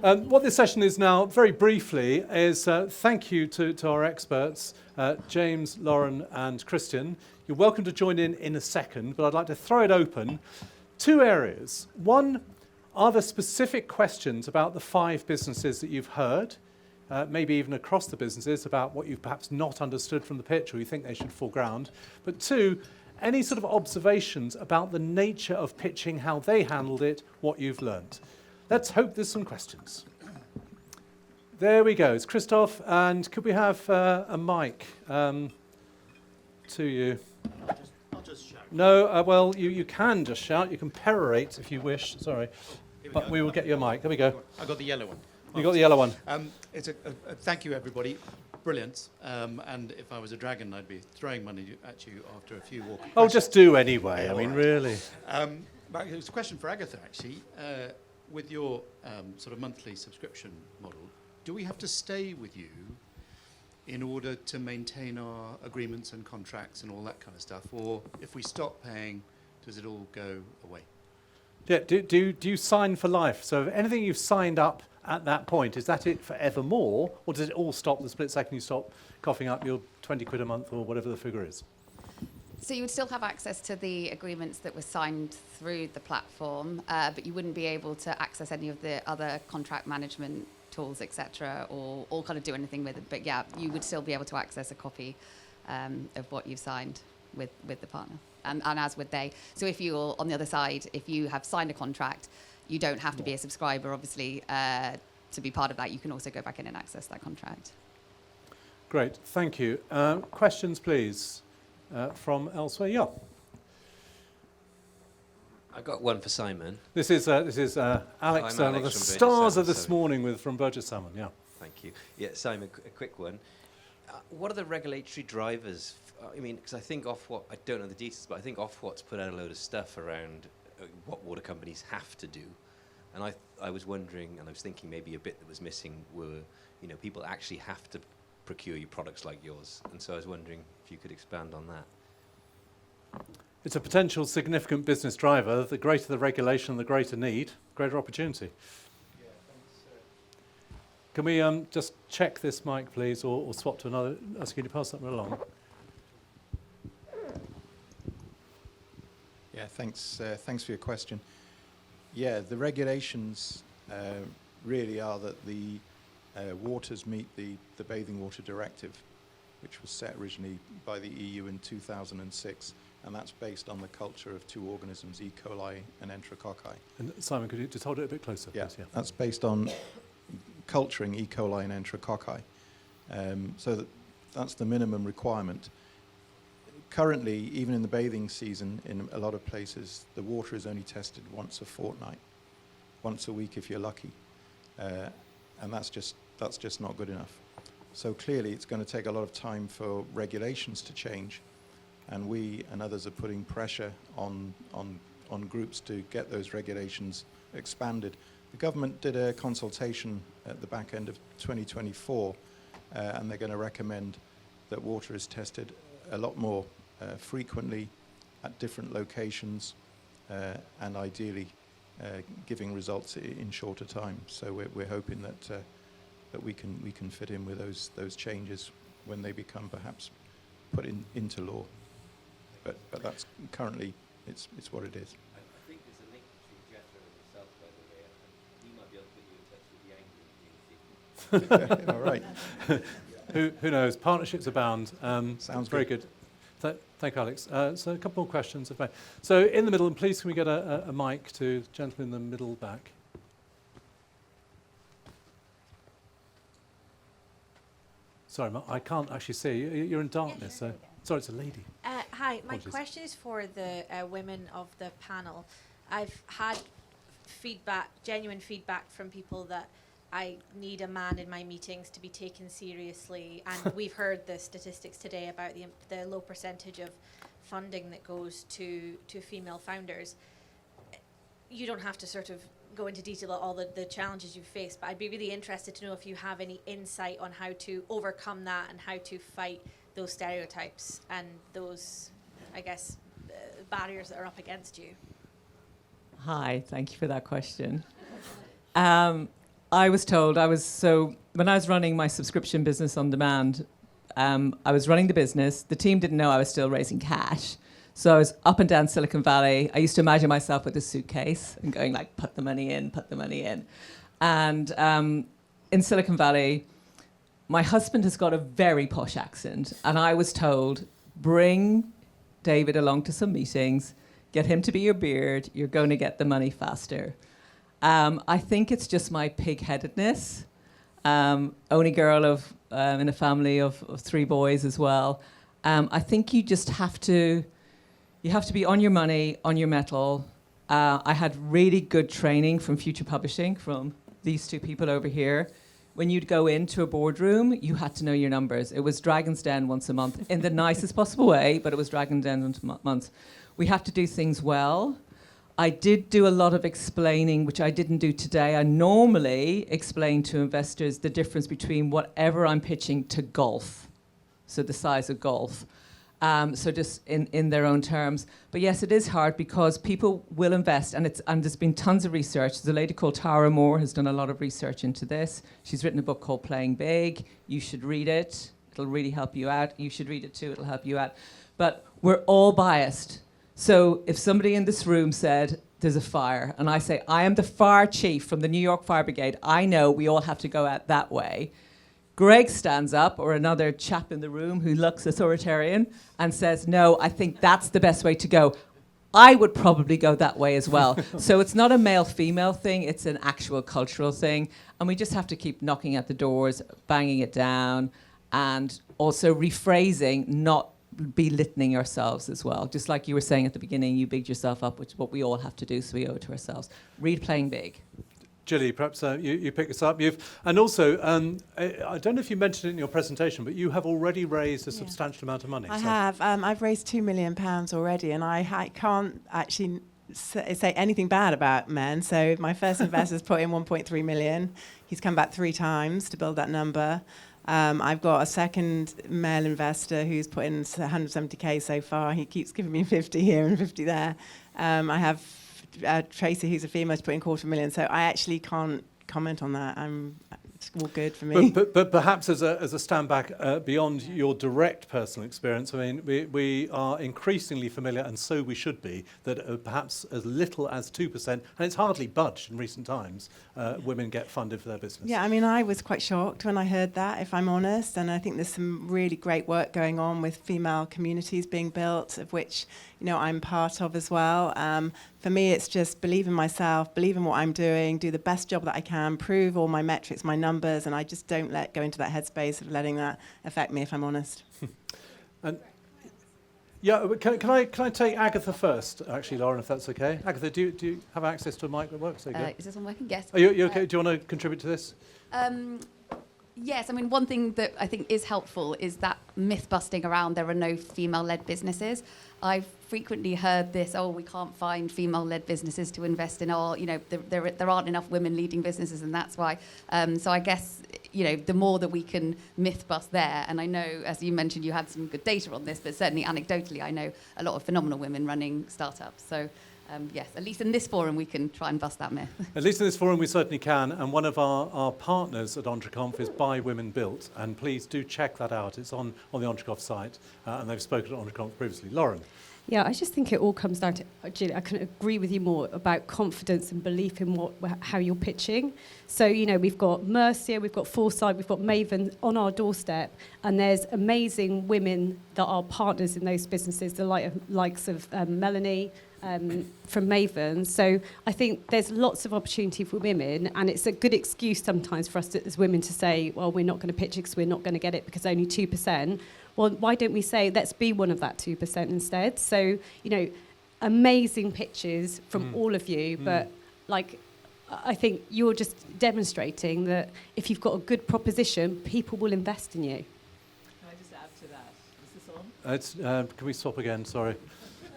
What this session is now, very briefly, is thank you to our experts, James, Lauren and Christian. You're welcome to join in a second, but I'd like to throw it open. 2 areas. One, are there specific questions about the 5 businesses that you've heard, maybe even across the businesses, about what you've perhaps not understood from the pitch or you think they should foreground? But 2, any sort of observations about the nature of pitching, how they handled it, what you've learned? Let's hope there's some questions. There we go. It's Christoph, and could we have a mic to you? I'll just shout. No, well, you can just shout. You can perorate if you wish. Sorry. But we will get you a mic. There we go. I got the yellow one. You got the yellow one. It's a thank you, everybody. Brilliant. And if I was a dragon, I'd be throwing money at you after a few walking. Oh, just do anyway. Yeah, I mean, right. Really. But it's a question for Agatha, actually. With your sort of monthly subscription model, do we have to stay with you in order to maintain our agreements and contracts and all that kind of stuff? Or if we stop paying, does it all go away? Yeah, do you sign for life? So if anything you've signed up at that point, is that it forevermore? Or does it all stop the split second you stop coughing up your 20 quid a month or whatever the figure is? So you would still have access to the agreements that were signed through the platform, but you wouldn't be able to access any of the other contract management tools, etc., or kind of do anything with it. But yeah, you would still be able to access a copy of what you've signed with the partner, and as would they. So if you're on the other side, if you have signed a contract, you don't have to be a subscriber, obviously, to be part of that. You can also go back in and access that contract. Great, thank you. Questions, please, from elsewhere. Yeah. I've got one for Simon. This is Alex, I'm one Alex of the from stars of Burgess this Salmon. morning from Burgess Salmon. Yeah. Thank you. Yeah, Simon, a quick one. What are the regulatory drivers? I mean, because I think Ofwat, I don't know the details, but I think Ofwat's put out a load of stuff around what water companies have to do. And I was wondering, and I was thinking maybe a bit that was missing were, people actually have to procure you products like yours. And so I was wondering if you could expand on that. It's a potential significant business driver. The greater the regulation, the greater need, greater opportunity. Yeah, thanks. Can we just check this mic, please, or swap to another? Can you pass that one along? Yeah, thanks. Thanks for your question. Yeah, the regulations really are that the waters meet the Bathing Water Directive, which was set originally by the EU in 2006, and that's based on the culture of two organisms, E. coli and Enterococci. And Simon, could you just hold it a bit closer, Yeah, please? Yeah, that's based on culturing E. coli and Enterococci. So that's the minimum requirement. Currently, even in the bathing season, in a lot of places, the water is only tested once a fortnight, once a week if you're lucky, and that's just not good enough. So clearly, it's going to take a lot of time for regulations to change, and we and others are putting pressure on groups to get those regulations expanded. The government did a consultation at the back end of 2024, and they're going to recommend that water is tested a lot more frequently at different locations, and ideally giving results in shorter time. So we're hoping that we can fit in with those changes when they become perhaps put into law. But that's currently it's what it is. I think there's a link between Jethro and yourself, by the way, and he might be able to put you in touch with the angry community. All right. Who knows? Partnerships abound. Sounds very good. Thank you, Alex. So a couple more questions. So in the middle, and please can we get a mic to the gentleman in the middle back? Sorry, I can't actually see. You're in darkness. So. Sorry, it's a lady. Hi, my Apologies. question is for the women of the panel. I've had genuine feedback from people that I need a man in my meetings to be taken seriously, and we've heard the statistics today about the low percentage of funding that goes to female founders. You don't have to sort of go into detail all the challenges you face, but I'd be really interested to know if you have any insight on how to overcome that and how to fight those stereotypes and those, I guess, barriers that are up against you. Hi, thank you for that question. I was told when I was running my subscription business on demand, I was running the business. The team didn't know I was still raising cash. So I was up and down Silicon Valley. I used to imagine myself with a suitcase and going like, put the money in. And in Silicon Valley, my husband has got a very posh accent. And I was told, bring David along to some meetings, get him to be your beard, you're going to get the money faster. I think it's just my pig-headedness. Only girl in a family of 3 boys as well. I think you just have to be on your money, on your mettle. I had really good training from Future Publishing, from these 2 people over here. When you'd go into a boardroom, you had to know your numbers. It was Dragon's Den once a month, in the nicest possible way, but it was Dragon's Den once a month. We have to do things well. I did do a lot of explaining, which I didn't do today. I normally explain to investors the difference between whatever I'm pitching to golf, so the size of golf. So just in their own terms. But yes, it is hard because people will invest, and there's been tons of research. There's a lady called Tara Moore who's done a lot of research into this. She's written a book called Playing Big. You should read it. It'll really help you out. You should read it too. It'll help you out. But we're all biased. So if somebody in this room said, there's a fire, and I say, I am the fire chief from the New York Fire Brigade, I know we all have to go out that way. Greg stands up, or another chap in the room who looks authoritarian, and says, no, I think that's the best way to go. I would probably go that way as well. So it's not a male-female thing, it's an actual cultural thing. And we just have to keep knocking at the doors, banging it down, and also rephrasing, not belittling ourselves as well. Just like you were saying at the beginning, you bigged yourself up, which is what we all have to do, so we owe it to ourselves. Read Playing Big. Gilly, perhaps you pick this up. And also, I don't know if you mentioned it in your presentation, but you have already raised a substantial amount of money. I have. I've raised £2 million already, and I can't actually say anything bad about men. So my first investor's put in 1.3 million. He's come back 3 times to build that number. I've got a second male investor who's put in 170k so far. He keeps giving me 50 here and 50 there. I have Tracy, who's a female, to put in $250,000. So I actually can't comment on that. It's all good for me. But perhaps as a stand back beyond your direct personal experience, I mean, we are increasingly familiar, and so we should be, that perhaps as little as 2%, and it's hardly budged in recent times, women get funded for their business. Yeah, I mean, I was quite shocked when I heard that, if I'm honest, and I think there's some really great work going on with female communities being built, of which, you know, I'm part of as well. For me, it's just believe in myself, believe in what I'm doing, do the best job that I can, prove all my metrics, my numbers, and I just don't go into that headspace of letting that affect me, if I'm honest. And yeah, can I take Agatha first, actually, Lauren, if that's okay? Agatha, do you have access to a mic that works? Is this one working? Yes. Are you okay? Do you want to contribute to this? Yes, I mean, one thing that I think is helpful is that myth busting around there are no female-led businesses. I've frequently heard this, we can't find female-led businesses to invest in, there aren't enough women leading businesses, and that's why. So I guess, the more that we can myth bust there, and I know, as you mentioned, you had some good data on this, but certainly anecdotally, I know a lot of phenomenal women running startups. So yes, at least in this forum, we can try and bust that myth. At least in this forum, we certainly can. And one of our partners at EntreConf is By Women Built. And please do check that out. It's on the EntreConf site. And they've spoken at EntreConf previously. Lauren. Yeah, I just think it all comes down to, Gillian, I couldn't agree with you more about confidence and belief in how you're pitching. So, we've got Mercia, we've got Foresight, we've got Maven on our doorstep, and there's amazing women that are partners in those businesses, the likes of Melanie, from Maven. So I think there's lots of opportunity for women, and it's a good excuse sometimes for us as women to say, well, we're not going to pitch it because we're not going to get it because only 2%. Well, why don't we say, let's be one of that 2% instead? So, amazing pitches from all of you, but I think you're just demonstrating that if you've got a good proposition, people will invest in you. Can I just add to that? Is this on? Can we stop again? Sorry.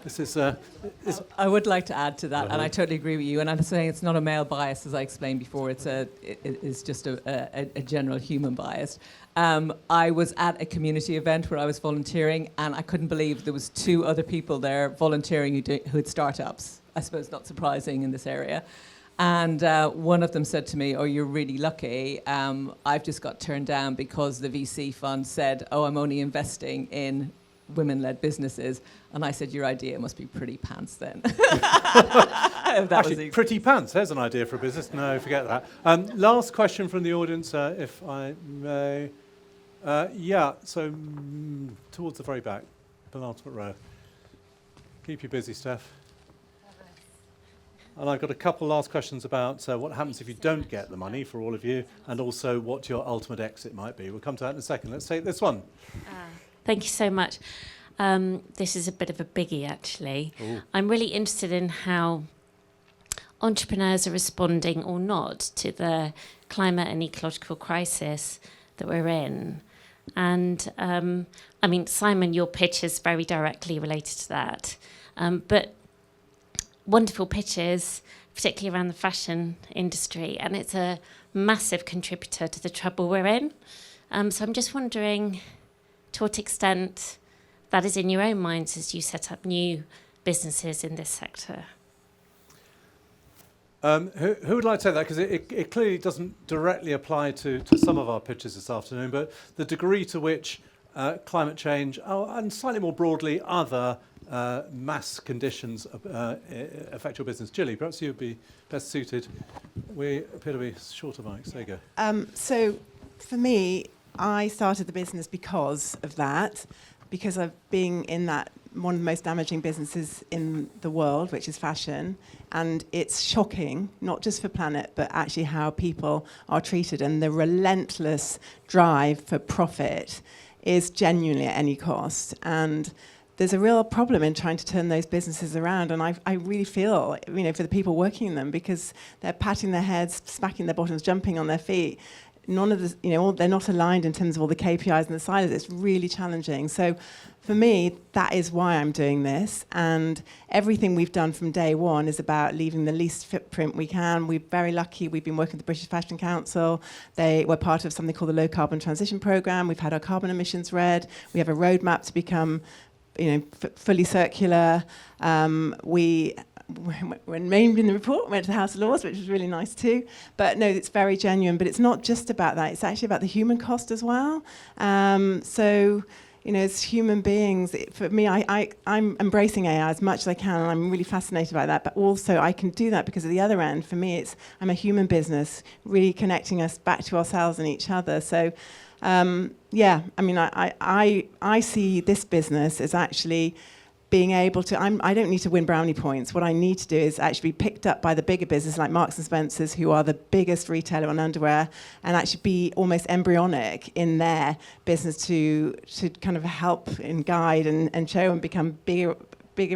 This is. I would like to add to that, and I totally agree with you. And I'm saying it's not a male bias, as I explained before. It's just a general human bias. I was at a community event where I was volunteering, and I couldn't believe there was 2 other people there volunteering who had startups. I suppose not surprising in this area. And one of them said to me, you're really lucky. I've just got turned down because the VC fund said, I'm only investing in women-led businesses. And I said, your idea must be pretty pants then. Actually, pretty pants. There's an idea for a business. No, forget that. Last question from the audience, if I may. So towards the very back, penultimate row. Keep you busy, Steph. And I've got a couple last questions about what happens if you don't get the money for all of you, and also what your ultimate exit might be. We'll come to that in a second. Let's take this one. Thank you so much. This is a bit of a biggie, actually. Ooh. I'm really interested in how entrepreneurs are responding or not to the climate and ecological crisis that we're in. And, Simon, your pitch is very directly related to that. But wonderful pitches, particularly around the fashion industry, and it's a massive contributor to the trouble we're in. So I'm just wondering to what extent that is in your own minds as you set up new businesses in this sector. Who would like to take that? Because it clearly doesn't directly apply to some of our pitches this afternoon, but the degree to which climate change, and slightly more broadly, other mass conditions affect your business. Gilly, perhaps you would be best suited. We appear to be short of mics. There you go. So for me, I started the business because of that, because of being in that one of the most damaging businesses in the world, which is fashion. And it's shocking, not just for planet, but actually how people are treated. And the relentless drive for profit is genuinely at any cost. And there's a real problem in trying to turn those businesses around. And I really feel, for the people working in them, because they're patting their heads, smacking their bottoms, jumping on their feet. None of the, they're not aligned in terms of all the KPIs and the silos. It's really challenging. So for me, that is why I'm doing this. And everything we've done from day one is about leaving the least footprint we can. We're very lucky. We've been working with the British Fashion Council. We're part of something called the Low Carbon Transition Programme. We've had our carbon emissions read. We have a roadmap to become, fully circular. We're named in the report, went to the House of Lords, which was really nice too. But no, it's very genuine. But it's not just about that. It's actually about the human cost as well. As human beings, for me, I'm embracing AI as much as I can, and I'm really fascinated by that. But also, I can do that because at the other end, for me, I'm a human business, really connecting us back to ourselves and each other. So, I see this business as actually being able to, I don't need to win brownie points. What I need to do is actually be picked up by the bigger business like Marks and Spencer's, who are the biggest retailer on underwear, and actually be almost embryonic in their business to kind of help and guide and show and become bigger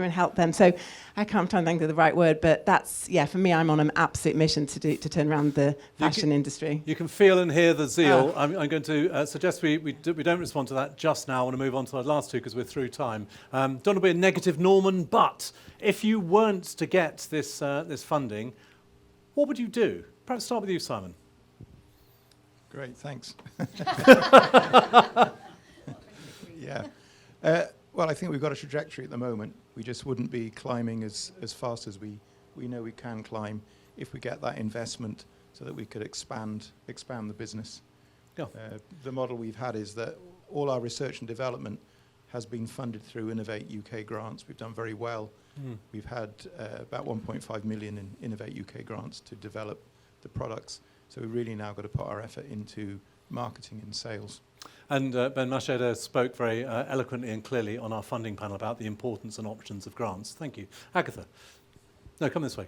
and help them. So I'm trying to think of the right word, but that's, for me, I'm on an absolute mission to turn around the fashion industry. You can feel and hear the zeal. I'm going to suggest we don't respond to that just now. I want to move on to our last two because we're through time. Don't want to be a negative Norman, but if you weren't to get this funding, what would you do? Perhaps start with you, Simon. Great, thanks. Yeah. Well, I think we've got a trajectory at the moment. We just wouldn't be climbing as fast as we know we can climb if we get that investment so that we could expand the business. Yeah. The model we've had is that all our research and development has been funded through Innovate UK grants. We've done very well. We've had about 1.5 million in Innovate UK grants to develop the products. So we really now got to put our effort into marketing and sales. And Ben Masheda spoke very eloquently and clearly on our funding panel about the importance and options of grants. Thank you. Agatha. No, come this way.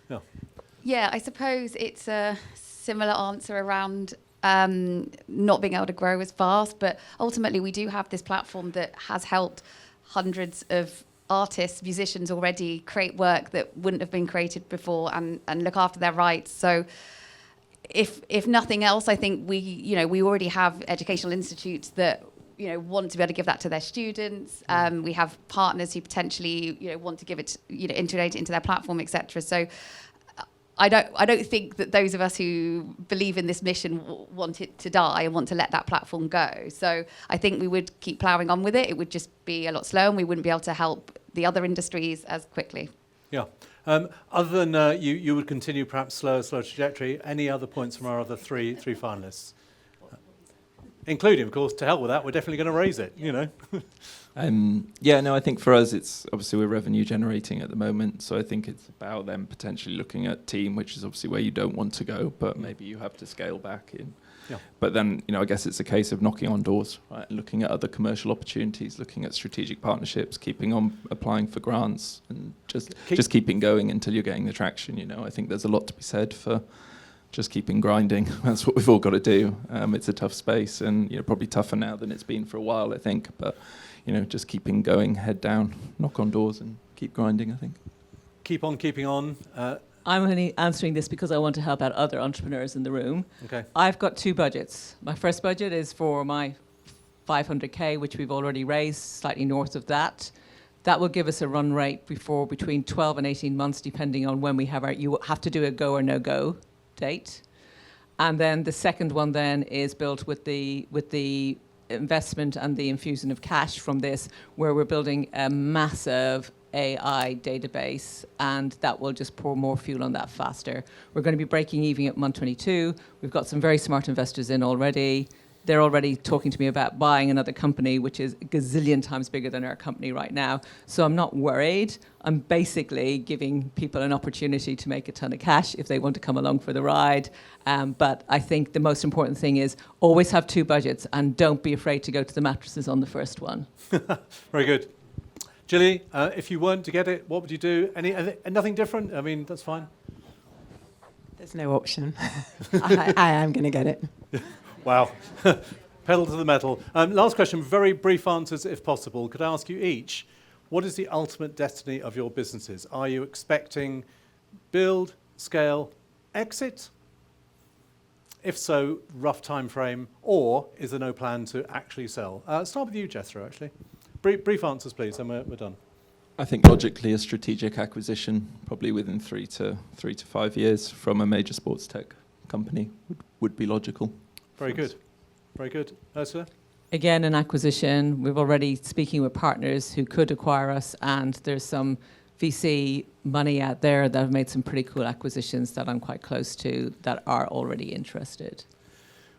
Yeah. Yeah, I suppose it's a similar answer around not being able to grow as fast, but ultimately we do have this platform that has helped hundreds of artists, musicians already create work that wouldn't have been created before and look after their rights. So if nothing else, I think we already have educational institutes that want to be able to give that to their students. We have partners who potentially want to give it, integrate it into their platform, etc. So I don't think that those of us who believe in this mission want it to die and want to let that platform go. So I think we would keep ploughing on with it. It would just be a lot slower, and we wouldn't be able to help the other industries as quickly. Yeah. Other than you would continue perhaps slower trajectory, any other points from our other three finalists? Including, of course, to help with that, we're definitely going to raise it, I think for us, it's obviously we're revenue generating at the moment. So I think it's about them potentially looking at team, which is obviously where you don't want to go, but maybe you have to scale back in. Yeah. But then, I guess it's a case of knocking on doors, right? Looking at other commercial opportunities, looking at strategic partnerships, keeping on applying for grants, and just keeping going until you're getting the traction. I think there's a lot to be said for just keeping grinding. That's what we've all got to do. It's a tough space, and probably tougher now than it's been for a while, I think. But just keeping going, head down, knock on doors, and keep grinding, I think. Keep on keeping on. I'm only answering this because I want to help out other entrepreneurs in the room. Okay. I've got two budgets. My first budget is for my 500k, which we've already raised, slightly north of that. That will give us a run rate before between 12 and 18 months, depending on when we have you have to do a go or no go date. And then the second one then is built with the investment and the infusion of cash from this, where we're building a massive AI database, and that will just pour more fuel on that faster. We're going to be breaking even at month 22. We've got some very smart investors in already. They're already talking to me about buying another company, which is a gazillion times bigger than our company right now. So I'm not worried. I'm basically giving people an opportunity to make a ton of cash if they want to come along for the ride. But I think the most important thing is always have 2 budgets and don't be afraid to go to the mattresses on the first one. Very good. Gilly, if you weren't to get it, what would you do? Nothing different? I mean, that's fine. There's no option. I am going to get it. Wow. Pedal to the metal. Last question, very brief answers if possible. Could I ask you each, what is the ultimate destiny of your businesses? Are you expecting build, scale, exit? If so, rough time frame, or is there no plan to actually sell? Start with you, Jethro, actually. Brief answers, please, and we're done. I think logically a strategic acquisition, probably within 3 to 5 years from a major sports tech company would be logical. Very good. Very good. Ursula? Again, an acquisition. We're already speaking with partners who could acquire us, and there's some VC money out there that have made some pretty cool acquisitions that I'm quite close to that are already interested.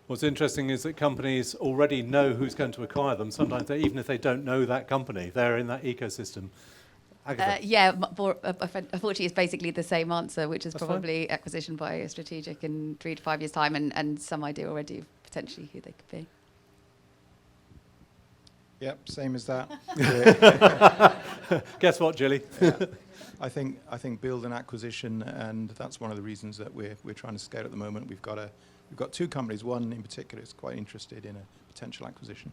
What's interesting is that companies already know who's going to acquire them. Sometimes, even if they don't know that company, they're in that ecosystem. Yeah, unfortunately, it's basically the same answer, which is That's probably acquisition by a strategic in 3 to 5 years' time, and some idea already of potentially who they could be. Yep, same as that. Guess what, Gilly? Yeah. I think build an acquisition, and that's one of the reasons that we're trying to scale at the moment. We've got 2 companies. One in particular is quite interested in a potential acquisition.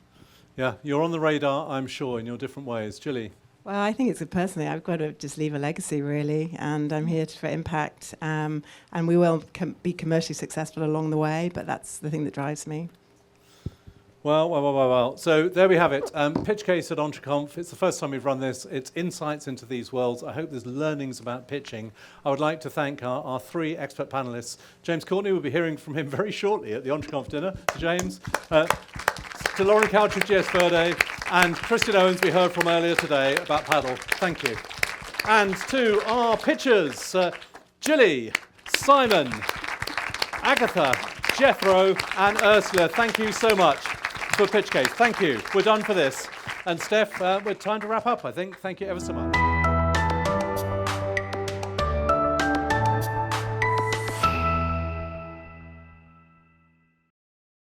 Yeah, you're on the radar, I'm sure, in your different ways. Gilly? Well, I think it's personally, I've got to just leave a legacy, really, and I'm here for impact, and we will be commercially successful along the way, but that's the thing that drives me. Well. So there we have it. PitchCase at EntreConf. It's the first time we've run this. It's insights into these worlds. I hope there's learnings about pitching. I would like to thank our 3 expert panelists. James Courtney, we'll be hearing from him very shortly at the EntreConf dinner. To James. To Lauren Couch of GS Verde, and Christian Owens we heard from earlier today about paddle. Thank you. And to our pitchers, Gilly, Simon, Agatha, Jethro and Ursula. Thank you so much for PitchCase. Thank you. We're done for this. And Steph, we're time to wrap up, I think. Thank you ever so much.